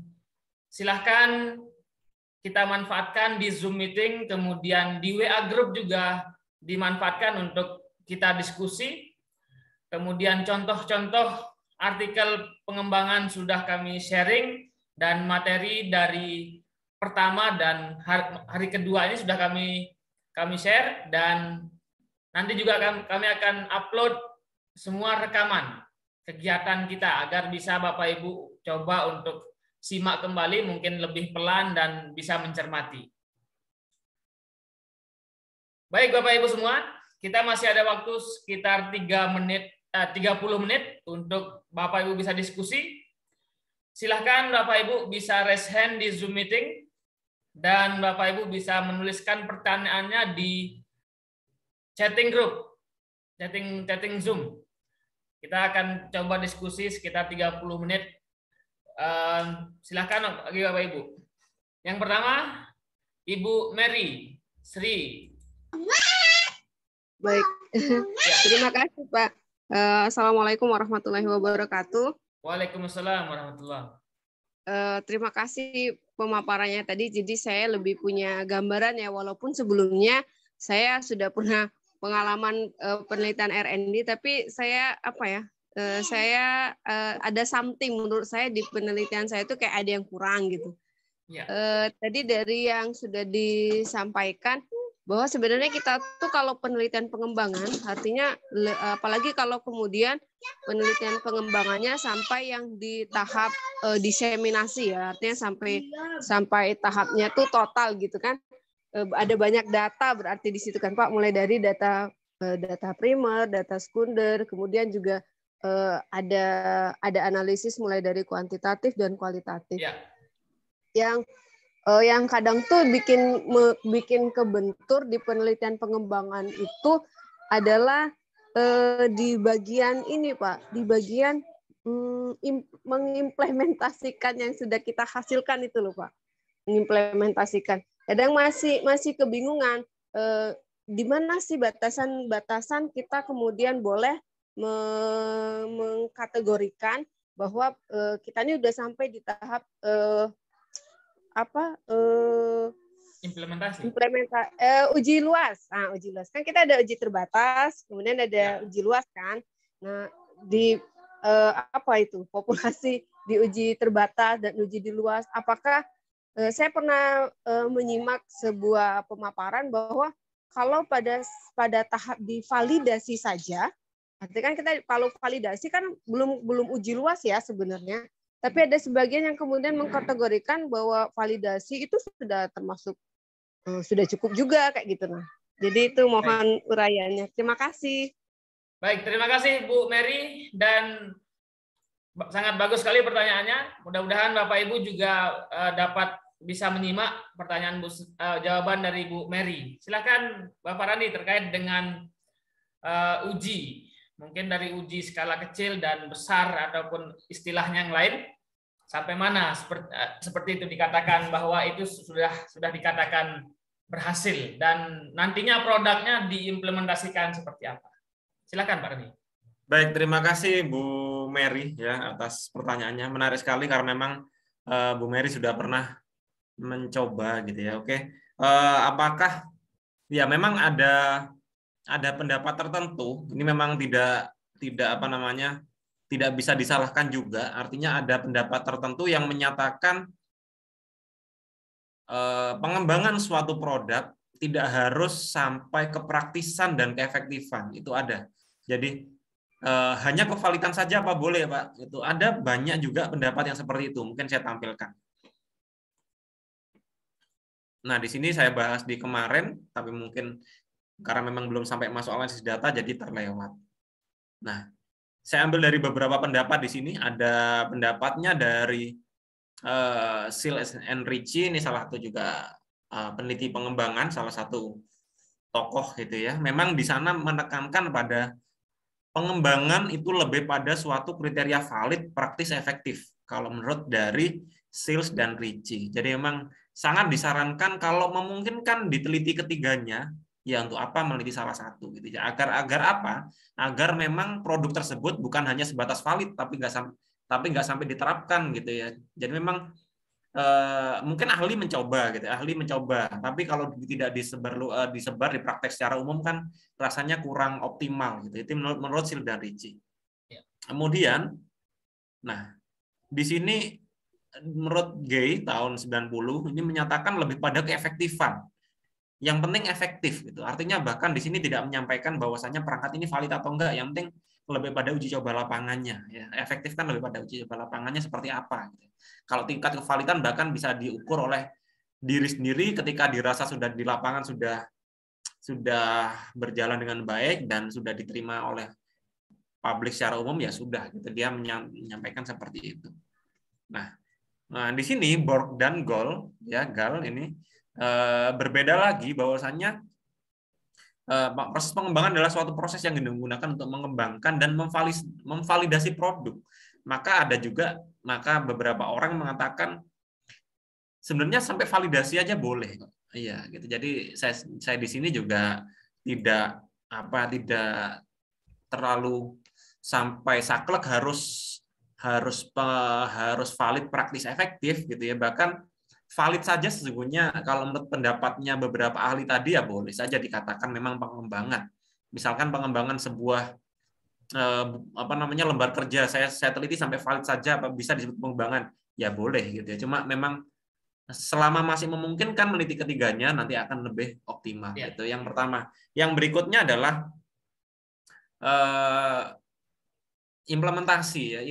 silahkan kita manfaatkan di Zoom meeting, kemudian di WA group juga dimanfaatkan untuk kita diskusi. Kemudian contoh-contoh artikel pengembangan sudah kami sharing, dan materi dari pertama dan hari kedua ini sudah kami share, dan nanti juga kami akan upload semua rekaman kegiatan kita agar bisa Bapak Ibu coba untuk simak kembali, mungkin lebih pelan dan bisa mencermati. Baik Bapak Ibu semua, kita masih ada waktu sekitar 30 menit untuk Bapak Ibu bisa diskusi. Silahkan Bapak Ibu bisa raise hand di Zoom meeting, dan Bapak Ibu bisa menuliskan pertanyaannya di chatting group, chatting Zoom. Kita akan coba diskusi sekitar 30 menit. Silahkan bagi Bapak Ibu. Yang pertama, Ibu Mary Sri. Baik, terima kasih Pak. Assalamualaikum warahmatullahi wabarakatuh. Waalaikumsalam warahmatullahi. Terima kasih pemaparannya tadi. Jadi saya lebih punya gambaran ya, walaupun sebelumnya saya sudah pernah pengalaman penelitian R&D, tapi saya saya ada something menurut saya di penelitian saya itu kayak ada yang kurang gitu. Ya. Tadi dari yang sudah disampaikan bahwa sebenarnya kita tuh kalau penelitian pengembangan artinya apalagi kalau kemudian penelitian pengembangannya sampai yang di tahap diseminasi ya, artinya sampai tahapnya tuh total gitu kan, ada banyak data berarti di situ kan Pak, mulai dari data primer, data sekunder, kemudian juga ada analisis mulai dari kuantitatif dan kualitatif. Ya. Yang kadang tuh bikin kebentur di penelitian pengembangan itu adalah di bagian ini Pak, di bagian mengimplementasikan yang sudah kita hasilkan itu loh Pak, mengimplementasikan. Kadang masih kebingungan di mana sih batasan kita kemudian boleh mengkategorikan bahwa kita ini udah sampai di tahap Implementasi. Uji luas. Nah, uji luas. Kan kita ada uji terbatas, kemudian ada uji luas kan. Nah, di apa itu? Populasi diuji terbatas dan uji di luas. Apakah saya pernah menyimak sebuah pemaparan bahwa kalau pada tahap divalidasi saja, artinya kan kita kalau validasi kan belum uji luas ya sebenarnya. Tapi ada sebagian yang kemudian mengkategorikan bahwa validasi itu sudah termasuk sudah cukup juga kayak gitu nah. Jadi itu mohon uraiannya. Terima kasih. Baik, terima kasih Bu Mary dan sangat bagus sekali pertanyaannya. Mudah-mudahan Bapak Ibu juga dapat bisa menyimak pertanyaan jawaban dari Bu Mary. Silakan Bapak Randi terkait dengan uji. Mungkin dari uji skala kecil dan besar ataupun istilahnya yang lain. Sampai mana seperti itu dikatakan bahwa itu sudah dikatakan berhasil dan nantinya produknya diimplementasikan seperti apa? Silakan Pak Reni. Baik, terima kasih Bu Mary ya atas pertanyaannya. Menarik sekali karena memang Bu Mary sudah pernah mencoba gitu ya. Oke, apakah ya memang ada pendapat tertentu? Ini memang tidak apa namanya, tidak bisa disalahkan juga. Artinya ada pendapat tertentu yang menyatakan pengembangan suatu produk tidak harus sampai kepraktisan dan keefektifan. Itu ada. Jadi hanya kevalidan saja apa boleh, Pak? Itu ada banyak juga pendapat yang seperti itu. Mungkin saya tampilkan. Nah, di sini saya bahas di kemarin, tapi mungkin karena memang belum sampai masuk analisis data, jadi terlewat. Nah, saya ambil dari beberapa pendapat di sini. Ada pendapatnya dari Seals and Ritchie, ini salah satu juga peneliti pengembangan, salah satu tokoh gitu ya. Memang di sana menekankan pada pengembangan itu lebih pada suatu kriteria valid, praktis, efektif. Kalau menurut dari Seals dan Ritchie. Jadi memang sangat disarankan kalau memungkinkan diteliti ketiganya. Ya untuk apa meneliti salah satu gitu ya. Agar apa? Agar memang produk tersebut bukan hanya sebatas valid tapi nggak sampai diterapkan gitu ya. Jadi memang mungkin ahli mencoba gitu, tapi kalau tidak disebar di praktek secara umum kan rasanya kurang optimal gitu. Itu menurut Seals dan Ritchie. Kemudian, nah di sini menurut Gay tahun 90 ini menyatakan lebih pada keefektifan. Yang penting efektif gitu. Artinya bahkan di sini tidak menyampaikan bahwasannya perangkat ini valid atau enggak. Yang penting lebih pada uji coba lapangannya. Ya, efektif kan lebih pada uji coba lapangannya seperti apa. Gitu. Kalau tingkat kevalidan bahkan bisa diukur oleh diri sendiri ketika dirasa sudah di lapangan sudah berjalan dengan baik dan sudah diterima oleh publik secara umum ya sudah. Gitu. Dia menyampaikan seperti itu. Nah di sini Borg dan Gall ini berbeda lagi bahwasannya proses pengembangan adalah suatu proses yang digunakan untuk mengembangkan dan memvalidasi produk. Maka beberapa orang mengatakan sebenarnya sampai validasi aja boleh. Iya, gitu. Jadi saya di sini juga tidak terlalu sampai saklek harus valid, praktis, efektif gitu ya. Bahkan valid saja sesungguhnya kalau menurut pendapatnya beberapa ahli tadi ya boleh saja dikatakan memang pengembangan. Misalkan pengembangan sebuah lembar kerja saya teliti sampai valid saja apa bisa disebut pengembangan ya boleh gitu ya. Cuma memang selama masih memungkinkan meneliti ketiganya nanti akan lebih optimal gitu. Yang pertama, yang berikutnya adalah implementasi.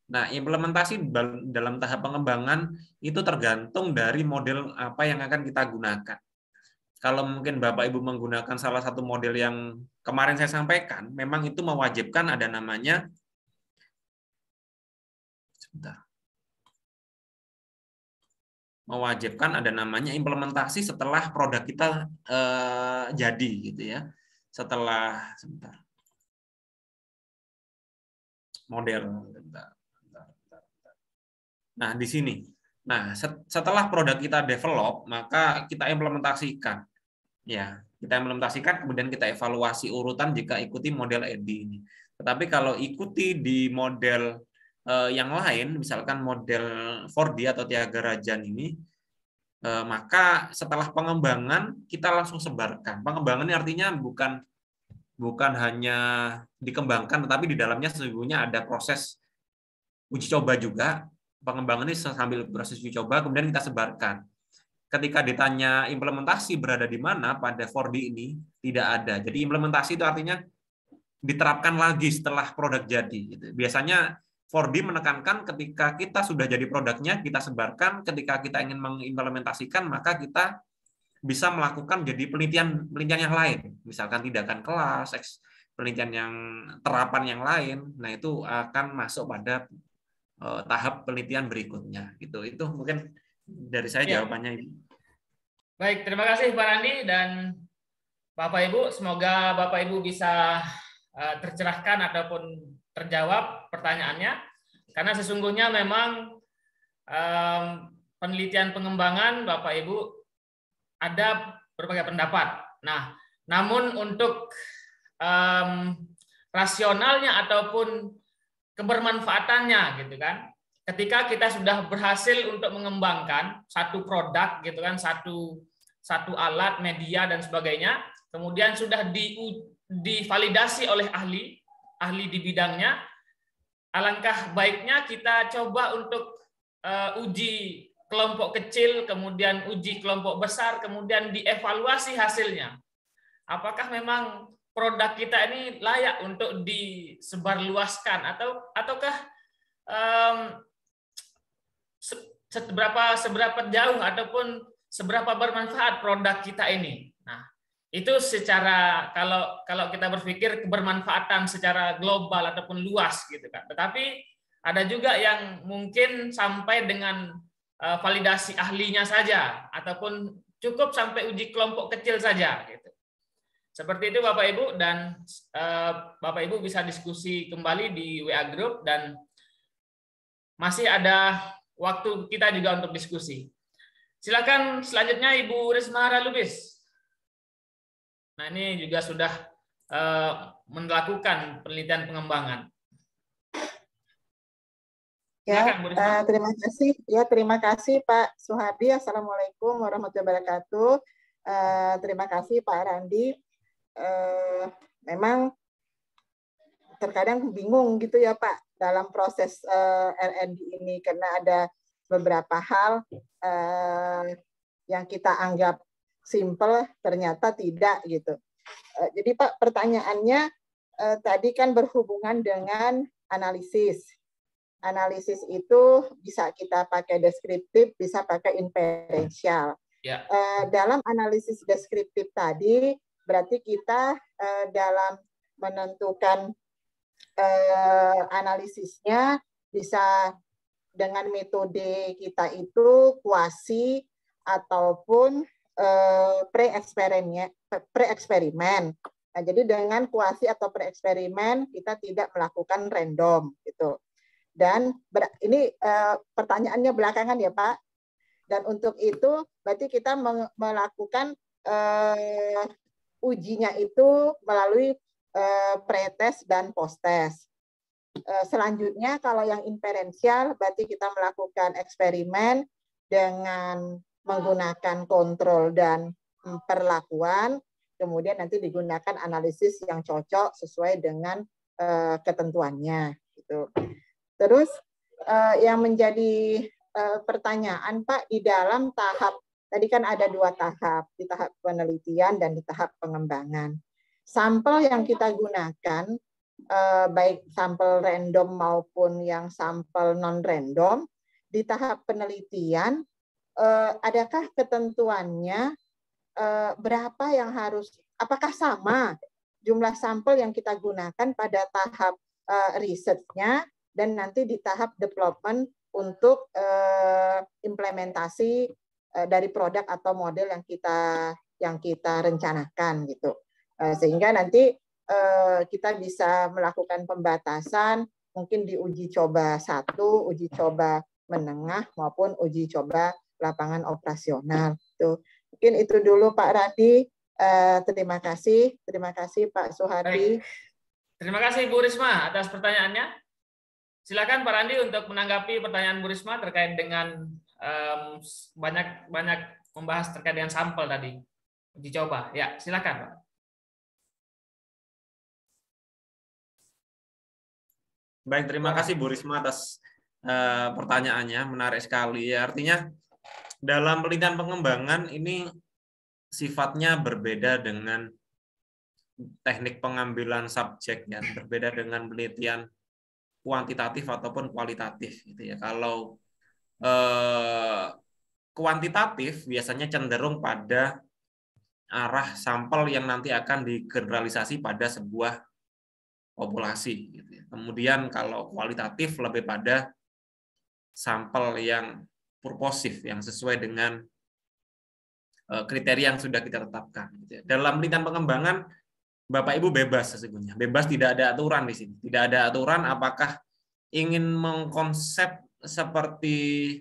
Nah, implementasi dalam tahap pengembangan itu tergantung dari model apa yang akan kita gunakan. Kalau mungkin Bapak Ibu menggunakan salah satu model yang kemarin saya sampaikan, memang itu mewajibkan ada namanya implementasi setelah produk kita jadi gitu ya. Nah, di sini. Nah, setelah produk kita develop, maka kita implementasikan. Ya, kita implementasikan, kemudian kita evaluasi urutan jika ikuti model EDI ini. Tetapi kalau ikuti di model yang lain, misalkan model 4D atau Tyagarajan ini, maka setelah pengembangan kita langsung sebarkan. Pengembangan ini artinya bukan hanya dikembangkan, tetapi di dalamnya sesungguhnya ada proses uji coba juga. Pengembangan ini sambil proses uji coba, kemudian kita sebarkan. Ketika ditanya implementasi berada di mana pada 4D ini, tidak ada. Jadi implementasi itu artinya diterapkan lagi setelah produk jadi. Gitu. Biasanya 4D menekankan ketika kita sudah jadi produknya, kita sebarkan. Ketika kita ingin mengimplementasikan, maka kita bisa melakukan jadi penelitian yang lain. Misalkan tindakan kelas, penelitian yang terapan yang lain. Nah, itu akan masuk pada tahap penelitian berikutnya. Gitu. Itu mungkin dari saya jawabannya. Baik, terima kasih Pak Randi dan Bapak Ibu. Semoga Bapak Ibu bisa tercerahkan ataupun terjawab pertanyaannya, karena sesungguhnya memang penelitian pengembangan Bapak Ibu ada berbagai pendapat. Nah, namun untuk rasionalnya ataupun kebermanfaatannya gitu kan, ketika kita sudah berhasil untuk mengembangkan satu produk gitu kan, satu alat, media dan sebagainya, kemudian sudah divalidasi oleh ahli di bidangnya, alangkah baiknya kita coba untuk uji kelompok kecil, kemudian uji kelompok besar, kemudian dievaluasi hasilnya. Apakah memang produk kita ini layak untuk disebarluaskan ataukah seberapa jauh ataupun seberapa bermanfaat produk kita ini. Nah, itu secara kalau kita berpikir kebermanfaatan secara global ataupun luas gitu kan. Tetapi ada juga yang mungkin sampai dengan validasi ahlinya saja ataupun cukup sampai uji kelompok kecil saja gitu. Seperti itu Bapak Ibu, dan Bapak Ibu bisa diskusi kembali di WA Group, dan masih ada waktu kita juga untuk diskusi. Silakan selanjutnya Ibu Risma Lubis. Nah, ini juga sudah melakukan penelitian pengembangan. Ya, terima kasih Pak Suhardi. Assalamualaikum warahmatullahi wabarakatuh. Terima kasih Pak Randi. Memang terkadang bingung gitu ya Pak dalam proses R&D ini, karena ada beberapa hal yang kita anggap simple ternyata tidak gitu. Jadi Pak, pertanyaannya tadi kan berhubungan dengan analisis. Analisis itu bisa kita pakai deskriptif, bisa pakai inferensial. Ya. Dalam analisis deskriptif tadi, berarti kita dalam menentukan analisisnya bisa dengan metode kita itu kuasi ataupun pre-eksperimen. Nah, jadi dengan kuasi atau pre-eksperimen kita tidak melakukan random gitu. Dan ini pertanyaannya belakangan ya Pak. Dan untuk itu berarti kita melakukan ujinya itu melalui pre-test dan post-test. Selanjutnya kalau yang inferensial berarti kita melakukan eksperimen dengan menggunakan kontrol dan perlakuan, kemudian nanti digunakan analisis yang cocok sesuai dengan ketentuannya gitu. Terus yang menjadi pertanyaan Pak, di dalam tahap tadi kan ada 2 tahap, di tahap penelitian dan di tahap pengembangan. Sampel yang kita gunakan baik sampel random maupun yang sampel non-random, di tahap penelitian adakah ketentuannya berapa yang harus, apakah sama jumlah sampel yang kita gunakan pada tahap risetnya dan nanti di tahap development untuk implementasi dari produk atau model yang kita rencanakan gitu. Sehingga nanti kita bisa melakukan pembatasan, mungkin di uji coba 1, uji coba menengah maupun uji coba lapangan operasional. Tuh. Mungkin itu dulu Pak Randi. Terima kasih Pak Suhardi. Terima kasih Bu Risma atas pertanyaannya. Silakan Pak Randi untuk menanggapi pertanyaan Bu Risma terkait dengan banyak membahas terkait dengan sampel tadi. Uji coba. Ya, silakan Pak. Baik, terima kasih Bu Risma atas pertanyaannya, menarik sekali. Ya, artinya dalam penelitian pengembangan ini sifatnya berbeda dengan teknik pengambilan subjek, ya, berbeda dengan penelitian kuantitatif ataupun kualitatif, gitu ya. Kalau kuantitatif biasanya cenderung pada arah sampel yang nanti akan digeneralisasi pada sebuah populasi, gitu ya. Kemudian kalau kualitatif lebih pada sampel yang purposif, yang sesuai dengan kriteria yang sudah kita tetapkan. Gitu ya. Dalam penelitian pengembangan, Bapak Ibu bebas sesungguhnya, bebas, tidak ada aturan di sini, tidak ada aturan apakah ingin mengkonsep seperti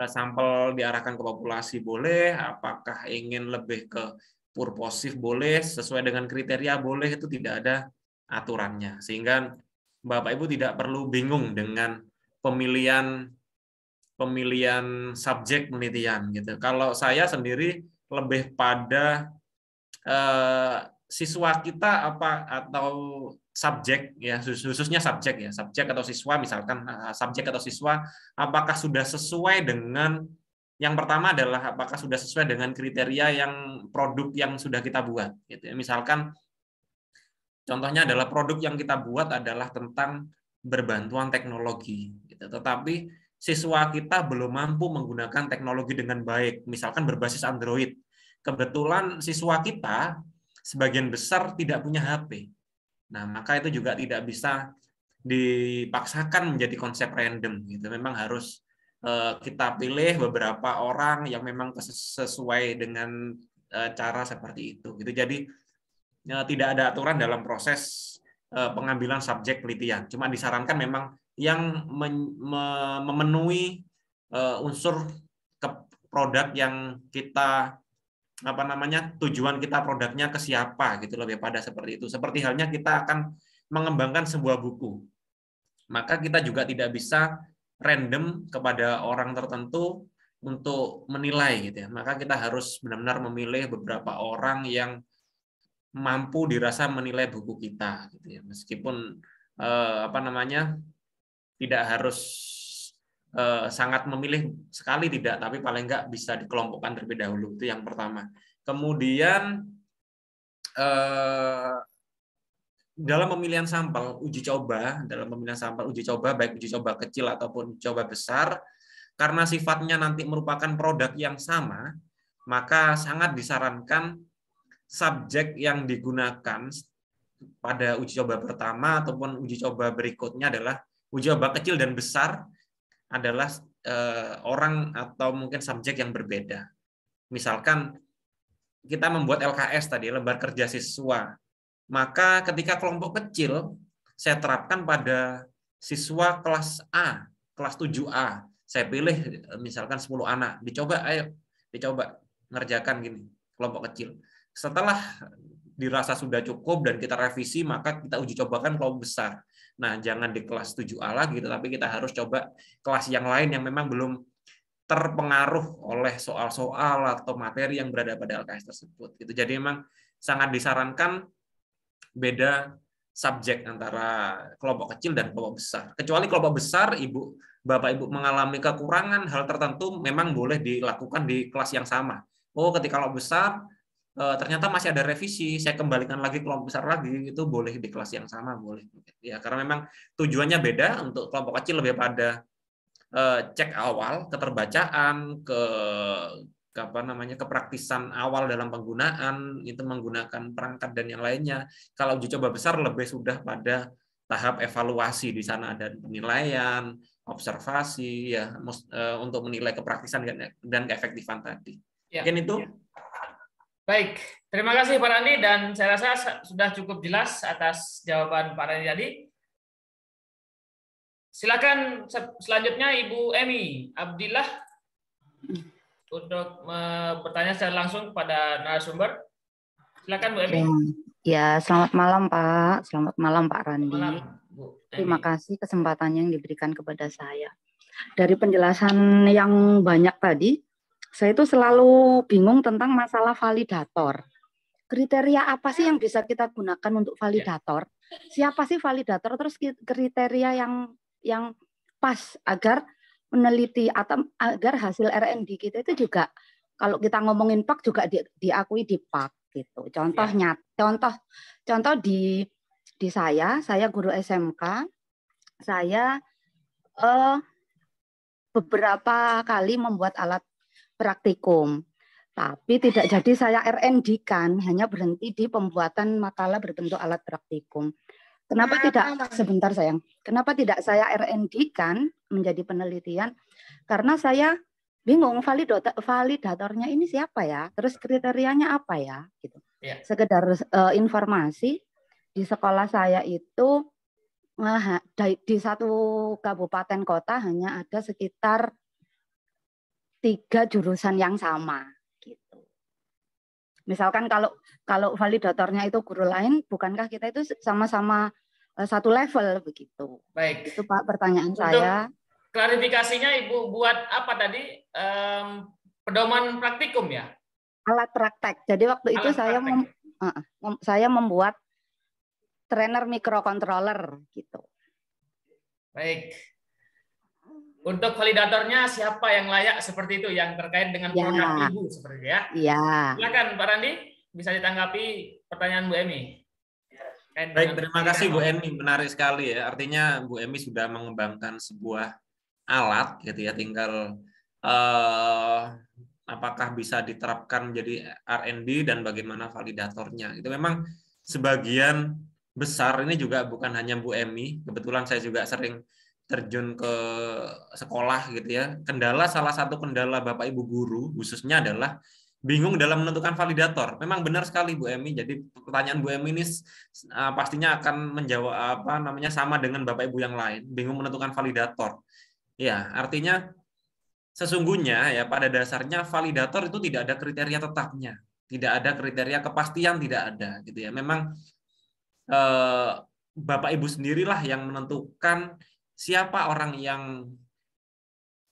sampel diarahkan ke populasi boleh, apakah ingin lebih ke purposif boleh, sesuai dengan kriteria boleh, itu tidak ada aturannya, sehingga Bapak Ibu tidak perlu bingung dengan pemilihan subjek penelitian gitu. Kalau saya sendiri lebih pada siswa kita atau subjek, ya, khususnya subjek, ya, subjek atau siswa, misalkan subjek atau siswa apakah sudah sesuai dengan, yang pertama adalah apakah sudah sesuai dengan kriteria yang produk yang sudah kita buat gitu ya. Misalkan contohnya adalah produk yang kita buat adalah tentang berbantuan teknologi gitu. Tetapi siswa kita belum mampu menggunakan teknologi dengan baik, misalkan berbasis Android. Kebetulan siswa kita sebagian besar tidak punya HP. Nah, maka itu juga tidak bisa dipaksakan menjadi konsep random gitu. Memang harus kita pilih beberapa orang yang memang sesuai dengan cara seperti itu gitu. Jadi tidak ada aturan dalam proses pengambilan subjek penelitian. Cuma disarankan memang yang memenuhi unsur ke produk yang kita tujuan kita produknya ke siapa gitu, lebih pada seperti itu. Seperti halnya kita akan mengembangkan sebuah buku, maka kita juga tidak bisa random kepada orang tertentu untuk menilai gitu ya. Maka kita harus benar-benar memilih beberapa orang yang mampu dirasa menilai buku kita gitu ya. Meskipun tidak harus sangat memilih sekali, tidak, tapi paling enggak bisa dikelompokkan terlebih dahulu. Itu yang pertama. Kemudian dalam pemilihan sampel uji coba, baik uji coba kecil ataupun uji coba besar, karena sifatnya nanti merupakan produk yang sama, maka sangat disarankan subjek yang digunakan pada uji coba pertama ataupun uji coba berikutnya adalah uji coba kecil dan besar adalah orang atau mungkin subjek yang berbeda. Misalkan kita membuat LKS tadi, lembar kerja siswa, maka ketika kelompok kecil saya terapkan pada siswa kelas A, kelas 7A. Saya pilih misalkan 10 anak, dicoba ngerjakan gini, kelompok kecil. Setelah dirasa sudah cukup dan kita revisi, maka kita uji cobakan kelompok besar. Nah, jangan di kelas 7A lagi, tetapi kita harus coba kelas yang lain yang memang belum terpengaruh oleh soal-soal atau materi yang berada pada LKS tersebut. Jadi memang sangat disarankan beda subjek antara kelompok kecil dan kelompok besar. Kecuali kelompok besar, Bapak Ibu mengalami kekurangan hal tertentu, memang boleh dilakukan di kelas yang sama. Oh, ketika kelompok besar ternyata masih ada revisi, saya kembalikan lagi kelompok besar lagi, itu boleh di kelas yang sama, boleh. Ya, karena memang tujuannya beda. Untuk kelompok kecil lebih pada cek awal, keterbacaan, kepraktisan awal dalam penggunaan, itu menggunakan perangkat dan yang lainnya. Kalau uji coba besar lebih sudah pada tahap evaluasi, di sana ada penilaian, observasi, ya, untuk menilai kepraktisan dan keefektifan tadi. Ya. Mungkin itu. Baik, terima kasih Pak Randi, dan saya rasa sudah cukup jelas atas jawaban Pak Randi tadi. Silakan selanjutnya Ibu Emi Abdillah untuk bertanya secara langsung kepada narasumber. Silakan Bu Emi. Ya, selamat malam Pak. Selamat malam Pak Randi. Selamat malam, Bu. Terima kasih kesempatannya yang diberikan kepada saya. Dari penjelasan yang banyak tadi, saya itu selalu bingung tentang masalah validator. Kriteria apa sih yang bisa kita gunakan untuk validator? Siapa sih validator? Terus kriteria yang pas agar meneliti atau agar hasil R&D kita itu juga kalau kita ngomongin PAK juga diakui di PAK gitu. Contohnya, contoh di saya guru SMK, saya beberapa kali membuat alat praktikum, tapi tidak jadi saya R&D-kan, hanya berhenti di pembuatan makalah berbentuk alat praktikum. Kenapa tidak, sebentar sayang, kenapa tidak saya R&D-kan menjadi penelitian? Karena saya bingung validatornya ini siapa ya, terus kriterianya apa ya, gitu. Sekedar informasi, di sekolah saya itu di satu kabupaten kota hanya ada sekitar 3 jurusan yang sama gitu. Misalkan kalau validatornya itu guru lain, bukankah kita itu sama-sama satu level begitu? Baik. Itu Pak pertanyaan Untuk saya. Klarifikasinya Ibu buat apa tadi? Pedoman praktikum ya? Alat praktek. Jadi waktu itu saya membuat trainer microcontroller gitu. Baik. Untuk validatornya siapa yang layak seperti itu yang terkait dengan produk Ibu seperti itu ya? Iya. Silakan Pak Randi bisa ditanggapi pertanyaan Bu Emi. Baik, terima kasih Bu Emi, menarik sekali ya. Artinya Bu Emi sudah mengembangkan sebuah alat gitu ya, tinggal apakah bisa diterapkan menjadi R&D dan bagaimana validatornya. Itu memang sebagian besar ini juga bukan hanya Bu Emi, kebetulan saya juga sering terjun ke sekolah gitu ya. Salah satu kendala Bapak Ibu guru khususnya adalah bingung dalam menentukan validator. Memang benar sekali Bu Emi. Jadi pertanyaan Bu Emi ini pastinya akan menjawab sama dengan Bapak Ibu yang lain, bingung menentukan validator. Ya, artinya sesungguhnya ya pada dasarnya validator itu tidak ada kriteria tetapnya, tidak ada kriteria kepastian, tidak ada gitu ya. Memang Bapak Ibu sendirilah yang menentukan siapa orang yang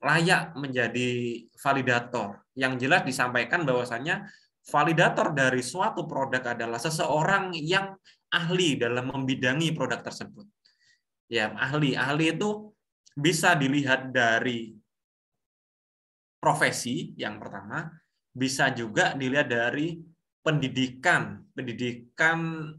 layak menjadi validator. Yang jelas disampaikan bahwasannya validator dari suatu produk adalah seseorang yang ahli dalam membidangi produk tersebut. Ya, ahli itu bisa dilihat dari profesi yang pertama, bisa juga dilihat dari pendidikan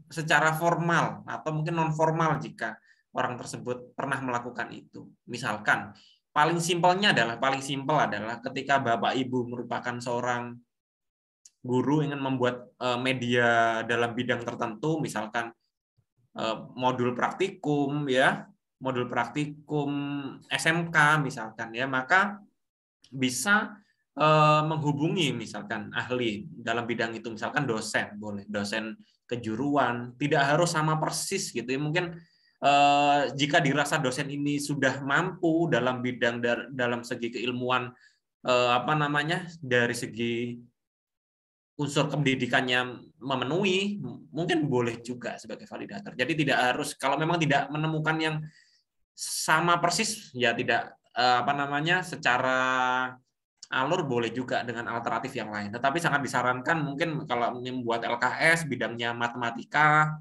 secara formal atau mungkin non formal jika orang tersebut pernah melakukan itu. Misalkan paling simpel adalah ketika Bapak Ibu merupakan seorang guru ingin membuat media dalam bidang tertentu, misalkan modul praktikum SMK misalkan ya, maka bisa menghubungi misalkan ahli dalam bidang itu, misalkan dosen, boleh dosen kejuruan, tidak harus sama persis gitu ya. Mungkin jika dirasa dosen ini sudah mampu dalam bidang dalam segi keilmuan dari segi unsur pendidikannya memenuhi, mungkin boleh juga sebagai validator. Jadi tidak harus, kalau memang tidak menemukan yang sama persis ya tidak secara alur, boleh juga dengan alternatif yang lain. Tetapi sangat disarankan mungkin kalau membuat LKS bidangnya matematika,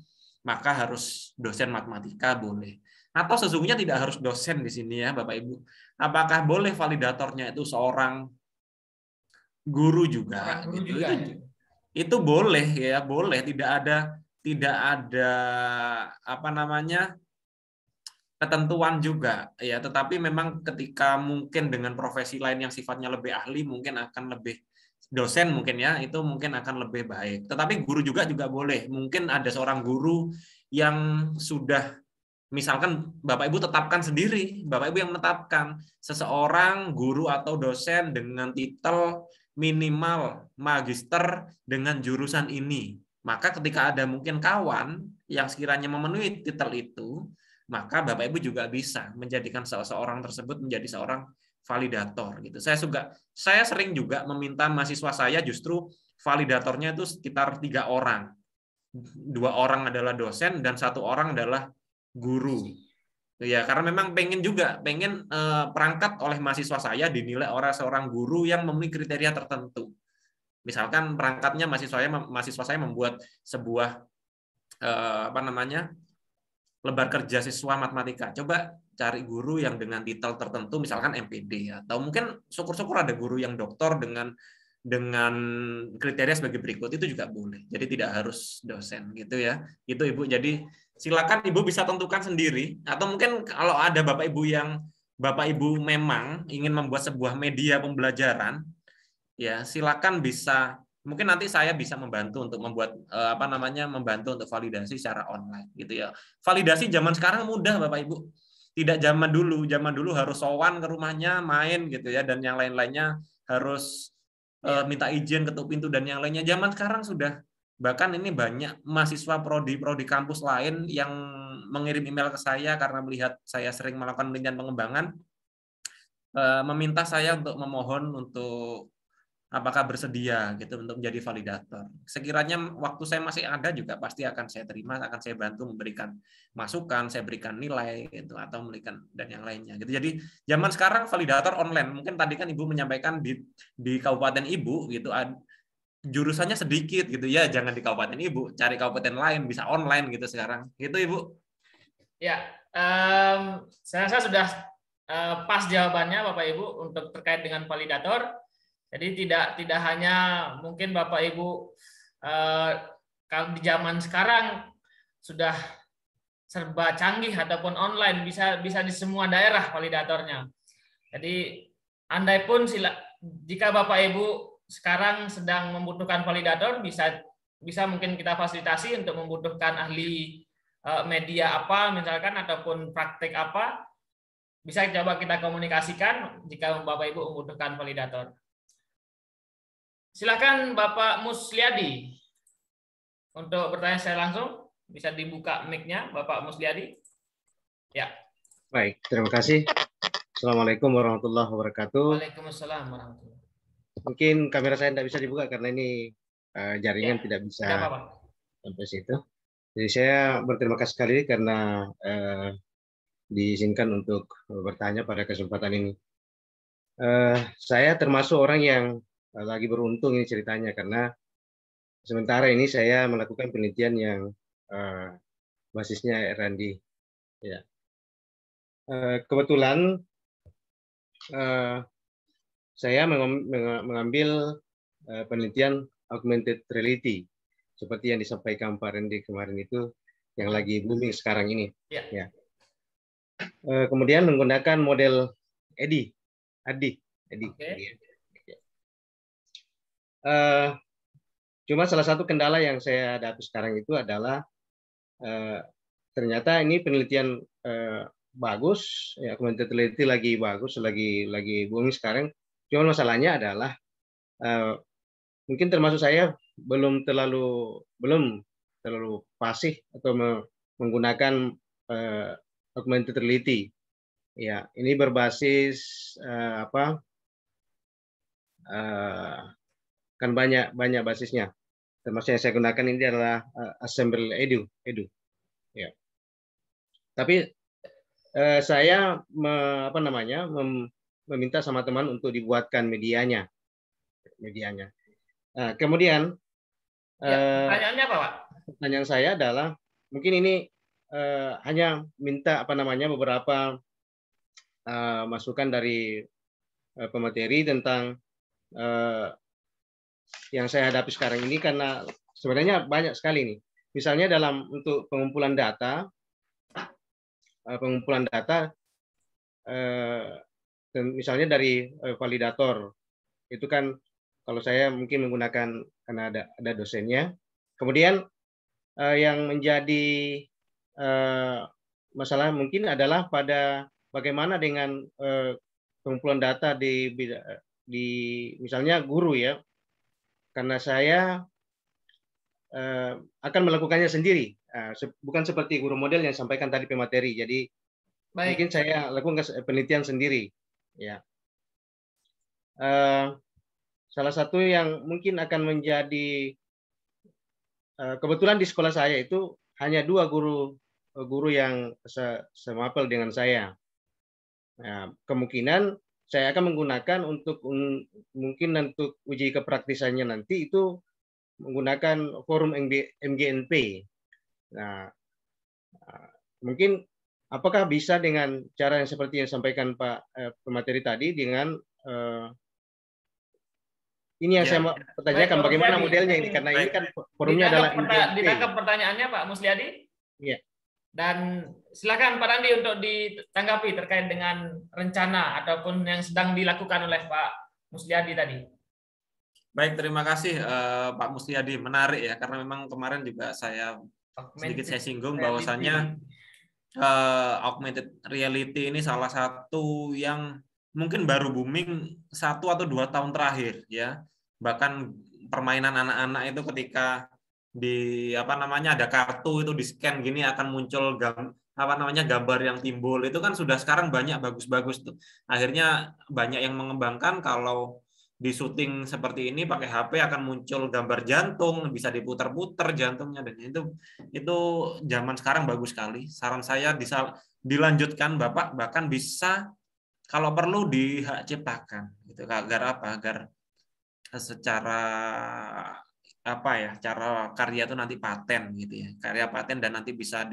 maka harus dosen matematika boleh. Atau sesungguhnya tidak harus dosen di sini ya Bapak Ibu. Apakah boleh validatornya itu seorang guru juga? Itu boleh ya, boleh. Tidak ada ketentuan juga ya, tetapi memang ketika mungkin dengan profesi lain yang sifatnya lebih ahli, mungkin akan lebih dosen mungkin ya, itu mungkin akan lebih baik. Tetapi guru juga boleh. Mungkin ada seorang guru yang sudah, misalkan Bapak Ibu tetapkan sendiri, Bapak Ibu yang menetapkan seseorang guru atau dosen dengan titel minimal magister dengan jurusan ini. Maka ketika ada mungkin kawan yang sekiranya memenuhi titel itu, maka Bapak Ibu juga bisa menjadikan seseorang tersebut menjadi seorang validator gitu. Saya sering juga meminta mahasiswa saya justru validatornya itu sekitar 3 orang. 2 orang adalah dosen dan 1 orang adalah guru. Ya, karena memang pengen perangkat oleh mahasiswa saya dinilai oleh seorang guru yang memenuhi kriteria tertentu. Misalkan perangkatnya mahasiswa saya membuat sebuah lebar kerja siswa matematika. Coba cari guru yang dengan titel tertentu, misalkan MPD, atau mungkin syukur-syukur ada guru yang doktor dengan kriteria sebagai berikut, itu juga boleh. Jadi tidak harus dosen gitu ya. Itu Ibu. Jadi silakan Ibu bisa tentukan sendiri, atau mungkin kalau ada Bapak Ibu memang ingin membuat sebuah media pembelajaran, ya silakan bisa, mungkin nanti saya bisa membantu untuk membuat membantu untuk validasi secara online gitu ya. Validasi zaman sekarang mudah Bapak Ibu. Tidak zaman dulu harus sowan ke rumahnya main gitu ya, dan yang lain-lainnya harus minta izin ketuk pintu dan yang lainnya. Zaman sekarang sudah, bahkan ini banyak mahasiswa prodi kampus lain yang mengirim email ke saya karena melihat saya sering melakukan penelitian pengembangan, meminta saya untuk memohon untuk apakah bersedia gitu untuk menjadi validator. Sekiranya waktu saya masih ada juga pasti akan saya terima, akan saya bantu memberikan masukan, saya berikan nilai gitu, atau memberikan dan yang lainnya gitu. Jadi zaman sekarang validator online. Mungkin tadi kan Ibu menyampaikan di kabupaten Ibu gitu jurusannya sedikit gitu ya, jangan di kabupaten Ibu, cari kabupaten lain bisa online gitu sekarang. Gitu Ibu. Ya, saya rasa sudah pas jawabannya Bapak Ibu untuk terkait dengan validator. Jadi tidak hanya mungkin Bapak Ibu kalau di zaman sekarang sudah serba canggih ataupun online, bisa di semua daerah validatornya. Jadi andai pun jika Bapak Ibu sekarang sedang membutuhkan validator, bisa mungkin kita fasilitasi untuk membutuhkan ahli media apa misalkan ataupun praktek apa, bisa coba kita komunikasikan jika Bapak Ibu membutuhkan validator. Silakan Bapak Musliadi untuk bertanya secara langsung. Bisa dibuka mic-nya Bapak Musliadi. Ya. Baik, terima kasih. Assalamualaikum warahmatullahi wabarakatuh. Waalaikumsalam warahmatullahi wabarakatuh. Mungkin kamera saya tidak bisa dibuka karena ini jaringan Ya, tidak bisa tidak apa-apa. sampai situ. Jadi saya berterima kasih sekali karena diizinkan untuk bertanya pada kesempatan ini. Saya termasuk orang yang lagi beruntung ini ceritanya, karena sementara ini saya melakukan penelitian yang basisnya R&D. Ya. Kebetulan saya mengambil penelitian augmented reality seperti yang disampaikan Pak Randy kemarin itu, yang lagi booming sekarang ini. Ya. Ya. Kemudian menggunakan model ADI. Okay. Cuma salah satu kendala yang saya hadapi sekarang itu adalah ternyata ini penelitian bagus, ya, augmented reality lagi bagus, lagi booming sekarang. Cuma masalahnya adalah mungkin termasuk saya belum terlalu fasih atau menggunakan augmented reality. Ya, ini berbasis kan banyak basisnya. Termasuk yang saya gunakan ini adalah Assemble Edu. Ya. Tapi saya meminta sama teman untuk dibuatkan medianya. Nah, kemudian pertanyaannya apa, Pak? Pertanyaan saya adalah mungkin ini hanya minta beberapa masukan dari pemateri tentang yang saya hadapi sekarang ini, karena sebenarnya banyak sekali nih. Misalnya untuk pengumpulan data misalnya dari validator itu kan, kalau saya mungkin menggunakan karena ada dosennya. Kemudian yang menjadi masalah mungkin adalah pada bagaimana dengan pengumpulan data di misalnya guru ya, karena saya akan melakukannya sendiri, bukan seperti guru model yang sampaikan tadi pemateri. Jadi mungkin saya lakukan penelitian sendiri ya. Salah satu yang mungkin akan menjadi kebetulan di sekolah saya itu hanya 2 guru guru yang semapel dengan saya. Nah, kemungkinan saya akan menggunakan mungkin untuk uji kepraktisannya nanti itu menggunakan forum MGNP. Nah, mungkin apakah bisa dengan cara yang seperti yang disampaikan Pak pemateri tadi dengan ini yang saya pertanyakan, bagaimana modelnya ini, karena ini kan forumnya adalah MGNP. Ditangkap pertanyaannya Pak Musliadi? Iya. Dan silakan Pak Randi untuk ditanggapi terkait dengan rencana ataupun yang sedang dilakukan oleh Pak Musliadi tadi. Baik, terima kasih Pak Musliadi. Menarik ya, karena memang kemarin juga sedikit saya singgung bahwasannya augmented reality ini salah satu yang mungkin baru booming 1 atau 2 tahun terakhir ya. Bahkan permainan anak-anak itu ketika ada kartu itu di scan gini akan muncul gambar yang timbul, itu kan sudah sekarang banyak bagus-bagus tuh. Akhirnya banyak yang mengembangkan kalau di syuting seperti ini pakai HP akan muncul gambar jantung, bisa diputar-putar jantungnya, dan itu zaman sekarang bagus sekali. Saran saya bisa dilanjutkan Bapak, bahkan bisa kalau perlu dihak ciptakan gitu. Agar secara cara karya itu nanti paten gitu ya, karya paten, dan nanti bisa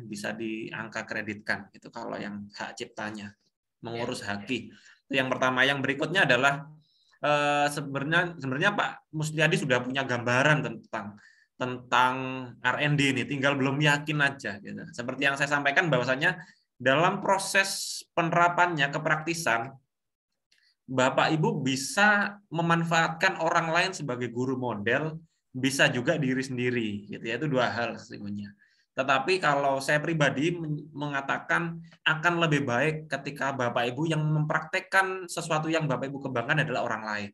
bisa diangka kreditkan itu kalau yang hak ciptanya, mengurus haki. Itu yang pertama. Yang berikutnya adalah sebenarnya Pak Musliadi sudah punya gambaran tentang R&D ini, tinggal belum yakin aja gitu. Seperti yang saya sampaikan bahwasanya dalam proses penerapannya kepraktisan, Bapak Ibu bisa memanfaatkan orang lain sebagai guru model, bisa juga diri sendiri, gitu ya. Itu 2 hal sesungguhnya. Tetapi kalau saya pribadi mengatakan akan lebih baik ketika Bapak Ibu yang mempraktekkan sesuatu yang Bapak Ibu kembangkan adalah orang lain.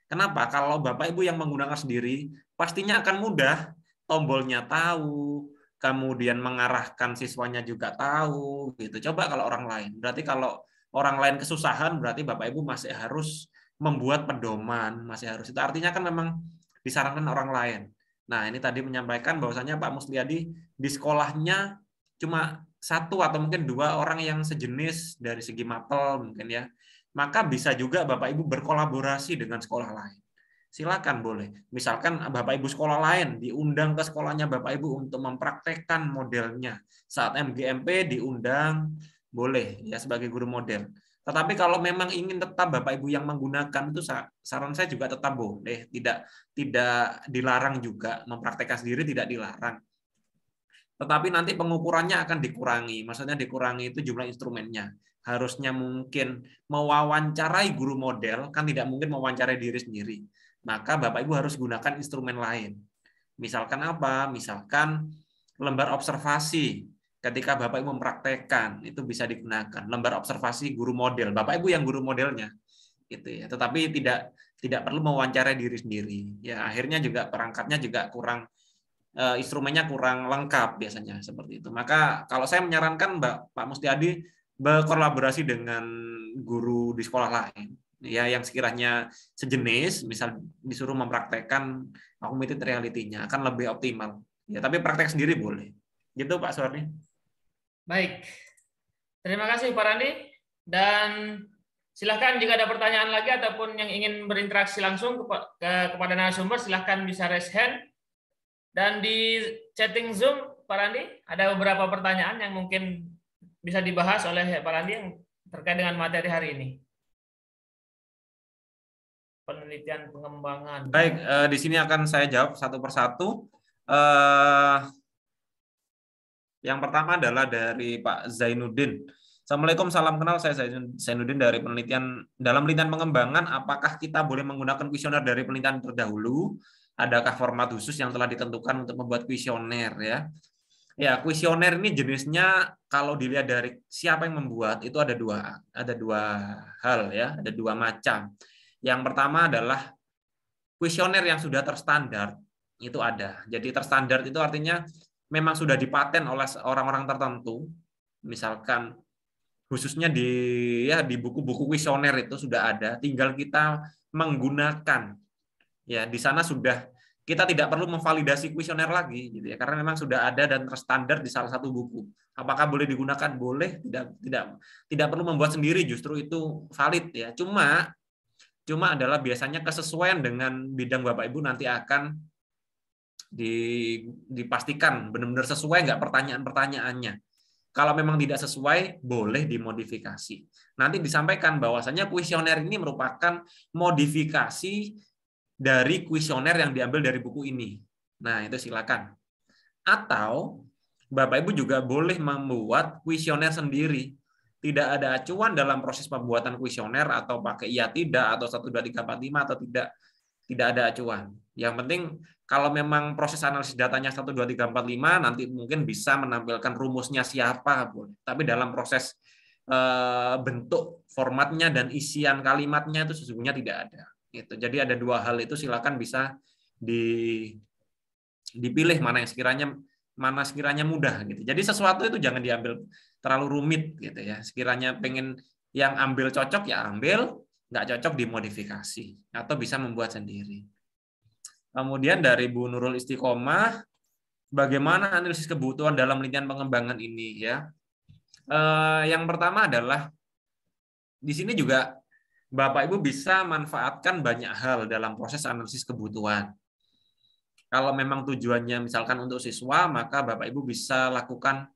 Kenapa? Kalau Bapak Ibu yang menggunakan sendiri, pastinya akan mudah, tombolnya tahu, kemudian mengarahkan siswanya juga tahu, gitu. Coba kalau orang lain, berarti kalau orang lain kesusahan, berarti Bapak Ibu masih harus membuat pedoman, masih harus. Itu artinya kan memang disarankan orang lain. Nah, ini tadi menyampaikan bahwasanya Pak Musliadi di sekolahnya cuma 1 atau mungkin 2 orang yang sejenis dari segi mapel mungkin ya. Maka bisa juga Bapak Ibu berkolaborasi dengan sekolah lain. Silakan, boleh. Misalkan Bapak Ibu sekolah lain diundang ke sekolahnya Bapak Ibu untuk mempraktekkan modelnya. Saat MGMP diundang, boleh ya sebagai guru model. Tetapi kalau memang ingin tetap Bapak Ibu yang menggunakan, itu saran saya juga tetap boleh, tidak dilarang juga, mempraktekkan sendiri tidak dilarang. Tetapi nanti pengukurannya akan dikurangi. Maksudnya dikurangi itu jumlah instrumennya. Harusnya mungkin mewawancarai guru model, kan tidak mungkin mewawancarai diri sendiri. Maka Bapak Ibu harus gunakan instrumen lain. Misalkan apa? Misalkan lembar observasi. Ketika Bapak Ibu mempraktekkan, itu bisa digunakan lembar observasi guru model. Bapak Ibu yang guru modelnya, gitu ya. Tetapi tidak perlu mewawancarai diri sendiri. Ya, akhirnya juga perangkatnya juga kurang, instrumennya kurang lengkap biasanya seperti itu. Maka kalau saya menyarankan Pak Musliadi berkolaborasi dengan guru di sekolah lain, ya yang sekiranya sejenis, misal disuruh mempraktekkan augmented reality-nya akan lebih optimal. Ya, tapi praktek sendiri boleh. Gitu Pak Suwarni. Baik, terima kasih Pak Randi, dan silahkan jika ada pertanyaan lagi ataupun yang ingin berinteraksi langsung kepada narasumber, silahkan bisa raise hand. Dan di chatting Zoom Pak Randi ada beberapa pertanyaan yang mungkin bisa dibahas oleh Pak Randi yang terkait dengan materi hari ini. Penelitian pengembangan. Baik, di sini akan saya jawab satu persatu. Yang pertama adalah dari Pak Zainuddin. Assalamualaikum, salam kenal, saya Zainuddin dari dalam penelitian pengembangan, apakah kita boleh menggunakan kuesioner dari penelitian terdahulu? Adakah format khusus yang telah ditentukan untuk membuat kuesioner ya? Ya, kuesioner ini jenisnya kalau dilihat dari siapa yang membuat itu ada dua hal ya, ada 2 macam. Yang pertama adalah kuesioner yang sudah terstandar, itu ada. Jadi terstandar itu artinya memang sudah dipaten oleh orang-orang tertentu, misalkan khususnya di buku-buku kuesioner itu sudah ada, tinggal kita menggunakan. Ya, di sana sudah kita tidak perlu memvalidasi kuesioner lagi gitu ya, karena memang sudah ada dan terstandar di salah satu buku. Apakah boleh digunakan? Boleh, tidak perlu membuat sendiri, justru itu valid ya. Cuma adalah biasanya kesesuaian dengan bidang Bapak Ibu nanti akan dipastikan benar-benar sesuai nggak pertanyaan-pertanyaannya. Kalau memang tidak sesuai, boleh dimodifikasi. Nanti disampaikan bahwasanya kuesioner ini merupakan modifikasi dari kuesioner yang diambil dari buku ini. Nah, itu silakan. Atau Bapak Ibu juga boleh membuat kuesioner sendiri. Tidak ada acuan dalam proses pembuatan kuesioner atau pakai iya tidak atau 1 2 3 4 5 atau tidak ada acuan. Yang penting kalau memang proses analisis datanya 1 2 3 4 5 nanti mungkin bisa menampilkan rumusnya siapa boleh. Tapi dalam proses bentuk formatnya dan isian kalimatnya itu sesungguhnya tidak ada. Gitu. Jadi ada 2 hal itu silakan bisa dipilih mana sekiranya mudah gitu. Jadi sesuatu itu jangan diambil terlalu rumit gitu ya. Sekiranya pengen yang ambil cocok ya ambil, nggak cocok dimodifikasi atau bisa membuat sendiri. Kemudian dari Bu Nurul Istiqomah, bagaimana analisis kebutuhan dalam penelitian pengembangan ini ya? Yang pertama adalah di sini juga Bapak Ibu bisa manfaatkan banyak hal dalam proses analisis kebutuhan. Kalau memang tujuannya misalkan untuk siswa, maka Bapak Ibu bisa lakukan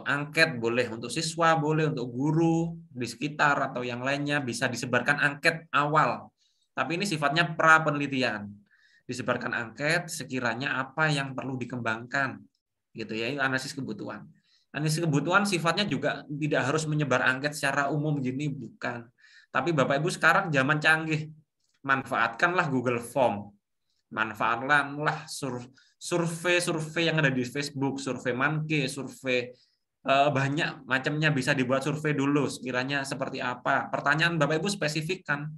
angket, boleh untuk siswa, boleh untuk guru di sekitar atau yang lainnya, bisa disebarkan angket awal. Tapi ini sifatnya pra penelitian. Disebarkan angket sekiranya apa yang perlu dikembangkan. Gitu ya, analisis kebutuhan. Analisis kebutuhan sifatnya juga tidak harus menyebar angket secara umum gini, bukan. Tapi Bapak Ibu sekarang zaman canggih. Manfaatkanlah Google Form. Manfaatkanlah survei yang ada di Facebook, survei Manke, survei banyak macamnya, bisa dibuat survei dulu sekiranya seperti apa. Pertanyaan Bapak Ibu spesifikkan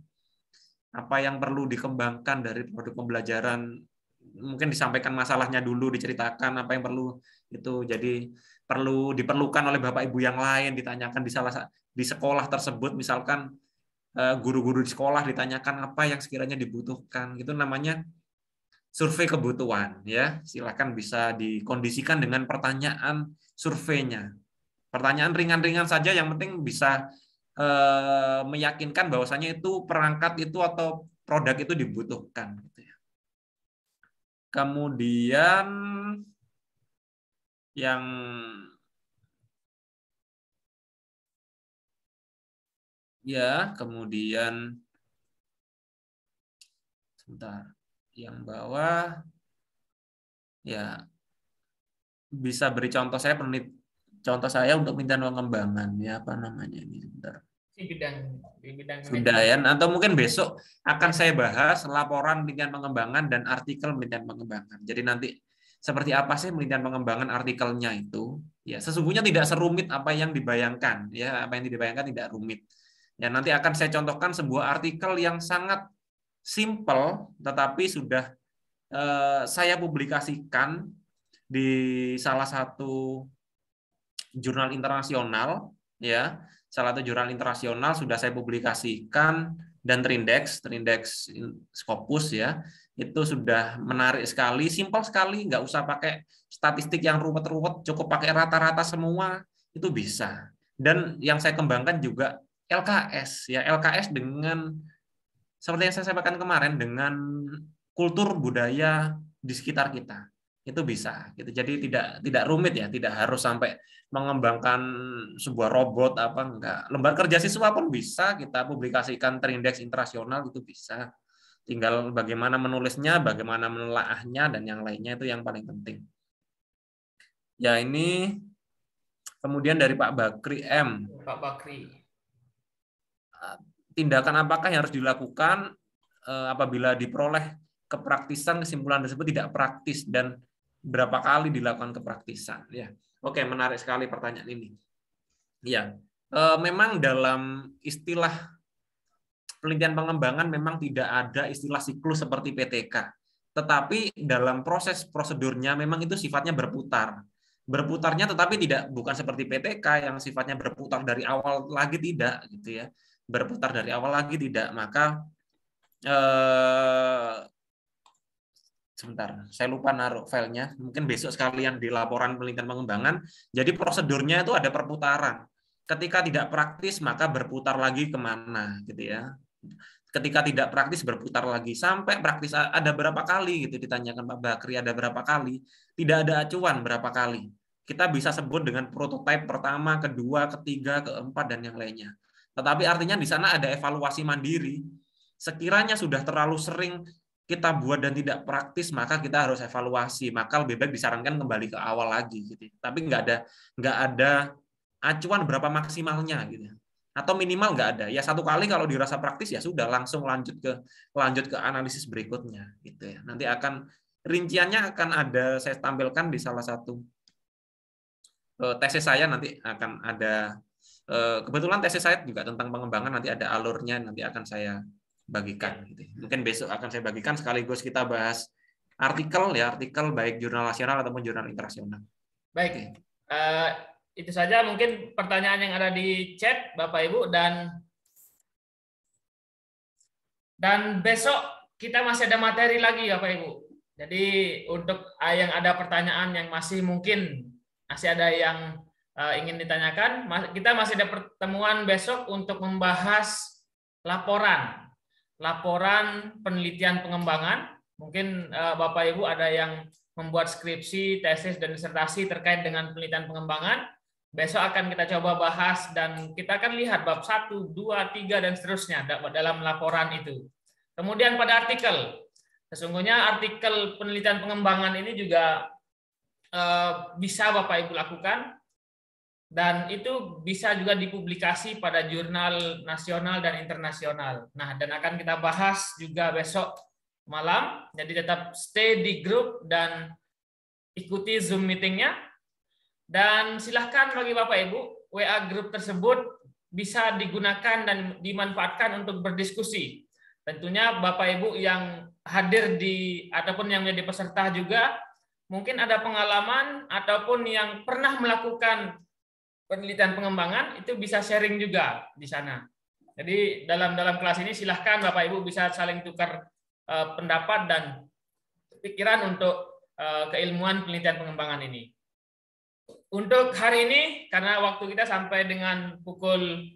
apa yang perlu dikembangkan dari produk pembelajaran, mungkin disampaikan masalahnya dulu, diceritakan apa yang perlu itu. Jadi diperlukan oleh Bapak Ibu yang lain, ditanyakan di sekolah tersebut, misalkan guru-guru di sekolah ditanyakan apa yang sekiranya dibutuhkan. Itu namanya survei kebutuhan ya. Silakan bisa dikondisikan dengan pertanyaan surveinya. Pertanyaan ringan-ringan saja yang penting bisa meyakinkan bahwasanya itu perangkat itu atau produk itu dibutuhkan gitu ya. Kemudian yang kemudian sebentar, yang bawah ya bisa beri contoh saya untuk penelitian pengembangan ya, apa namanya ini sebentar. Di bidang Sudah ya, atau mungkin besok akan saya bahas laporan penelitian pengembangan dan artikel penelitian pengembangan. Jadi nanti seperti apa sih penelitian pengembangan artikelnya itu? Ya, sesungguhnya tidak serumit apa yang dibayangkan ya, apa yang dibayangkan tidak rumit. Ya, nanti akan saya contohkan sebuah artikel yang sangat simple tetapi sudah saya publikasikan di salah satu jurnal internasional ya. Salah satu jurnal internasional sudah saya publikasikan dan terindeks Scopus ya. Itu sudah menarik sekali, simpel sekali, nggak usah pakai statistik yang ruwet-ruwet, cukup pakai rata-rata semua, itu bisa. Dan yang saya kembangkan juga LKS ya, LKS dengan seperti yang saya sampaikan kemarin, dengan kultur budaya di sekitar kita. Itu bisa gitu. Jadi tidak rumit ya, tidak harus sampai mengembangkan sebuah robot apa enggak. Lembar kerja siswa pun bisa kita publikasikan terindeks internasional, itu bisa. Tinggal bagaimana menulisnya, bagaimana menelaahnya, dan yang lainnya itu yang paling penting. Ya, ini kemudian dari Pak Bakri M. Pak Bakri. Tindakan apakah yang harus dilakukan apabila diperoleh kepraktisan kesimpulan tersebut tidak praktis dan berapa kali dilakukan kepraktisan? Ya, oke, menarik sekali pertanyaan ini. Ya, memang dalam istilah penelitian pengembangan memang tidak ada istilah siklus seperti PTK. Tetapi dalam proses prosedurnya memang itu sifatnya berputar. Berputarnya tetapi bukan seperti PTK yang sifatnya berputar dari awal lagi, tidak gitu ya. Berputar dari awal lagi tidak. Maka sebentar, saya lupa naruh filenya. Mungkin besok sekalian di laporan penelitian pengembangan. Jadi prosedurnya itu ada perputaran. Ketika tidak praktis maka berputar lagi kemana, gitu ya. Ketika tidak praktis berputar lagi sampai praktis ada berapa kali gitu ditanyakan Pak Bakri, ada berapa kali. Tidak ada acuan berapa kali. Kita bisa sebut dengan prototipe pertama, kedua, ketiga, keempat dan yang lainnya. Tetapi artinya di sana ada evaluasi mandiri. Sekiranya sudah terlalu sering kita buat dan tidak praktis, maka kita harus evaluasi. Maka lebih baik disarankan kembali ke awal lagi, gitu. Tapi nggak ada acuan berapa maksimalnya, gitu. Atau minimal nggak ada. Ya 1 kali kalau dirasa praktis ya sudah langsung lanjut ke analisis berikutnya, gitu ya. Nanti akan rinciannya akan ada saya tampilkan di salah satu tesis saya, nanti akan ada. Kebetulan tesis saya juga tentang pengembangan, nanti ada alurnya, nanti akan saya bagikan. Mungkin besok akan saya bagikan sekaligus kita bahas artikel baik jurnal nasional ataupun jurnal internasional. Baik, itu saja mungkin pertanyaan yang ada di chat Bapak Ibu, dan besok kita masih ada materi lagi Bapak Ibu. Jadi untuk yang ada pertanyaan yang masih ada yang ingin ditanyakan, kita masih ada pertemuan besok untuk membahas laporan penelitian pengembangan. Mungkin Bapak Ibu ada yang membuat skripsi, tesis, dan disertasi terkait dengan penelitian pengembangan. Besok akan kita coba bahas dan kita akan lihat bab 1, 2, 3, dan seterusnya dalam laporan itu. Kemudian pada artikel, sesungguhnya artikel penelitian pengembangan ini juga bisa Bapak Ibu lakukan, dan itu bisa juga dipublikasi pada jurnal nasional dan internasional. Nah, dan akan kita bahas juga besok malam. Jadi tetap stay di grup dan ikuti Zoom meetingnya. Dan silahkan bagi Bapak Ibu, WA grup tersebut bisa digunakan dan dimanfaatkan untuk berdiskusi. Tentunya Bapak Ibu yang hadir ataupun yang menjadi peserta juga, mungkin ada pengalaman ataupun yang pernah melakukan penelitian pengembangan, itu bisa sharing juga di sana. Jadi dalam kelas ini silahkan Bapak Ibu bisa saling tukar pendapat dan pikiran untuk keilmuan penelitian pengembangan ini. Untuk hari ini, karena waktu kita sampai dengan pukul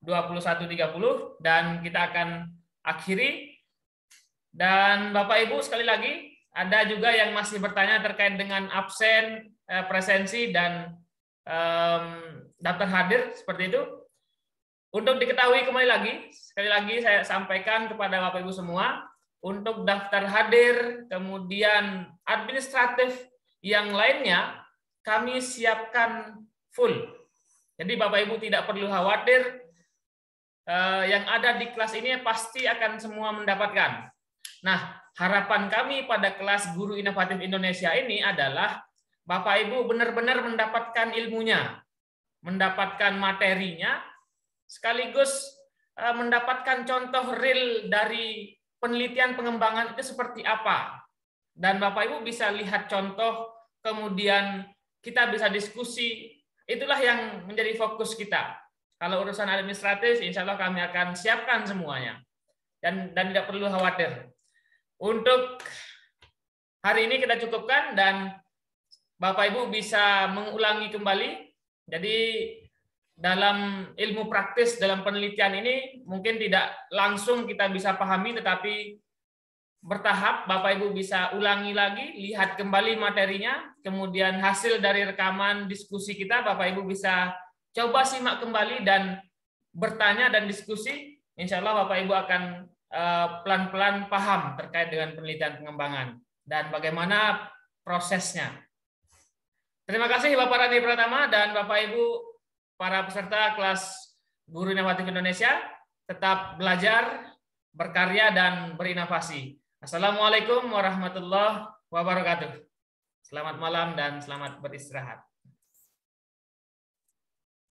21.30 dan kita akan akhiri. Dan Bapak Ibu sekali lagi, ada juga yang masih bertanya terkait dengan absen, presensi, dan daftar hadir seperti itu. Untuk diketahui kembali lagi, sekali lagi saya sampaikan kepada Bapak Ibu semua, untuk daftar hadir, kemudian administratif yang lainnya, kami siapkan full. Jadi Bapak Ibu tidak perlu khawatir, yang ada di kelas ini pasti akan semua mendapatkan. Nah, harapan kami pada kelas Guru Inovatif Indonesia ini adalah Bapak Ibu benar-benar mendapatkan ilmunya, mendapatkan materinya, sekaligus mendapatkan contoh real dari penelitian pengembangan itu seperti apa. Dan Bapak Ibu bisa lihat contoh, kemudian kita bisa diskusi. Itulah yang menjadi fokus kita. Kalau urusan administratif, insya Allah kami akan siapkan semuanya. Dan tidak perlu khawatir. Untuk hari ini kita cukupkan, dan Bapak Ibu bisa mengulangi kembali. Jadi dalam ilmu praktis dalam penelitian ini mungkin tidak langsung kita bisa pahami, tetapi bertahap Bapak Ibu bisa ulangi lagi, lihat kembali materinya, kemudian hasil dari rekaman diskusi kita Bapak Ibu bisa coba simak kembali dan bertanya dan diskusi. Insya Allah Bapak Ibu akan pelan-pelan paham terkait dengan penelitian pengembangan dan bagaimana prosesnya. Terima kasih Bapak Rani Pratama dan Bapak Ibu para peserta kelas Guru Inovatif Indonesia. Tetap belajar, berkarya, dan berinovasi. Assalamualaikum warahmatullahi wabarakatuh. Selamat malam dan selamat beristirahat.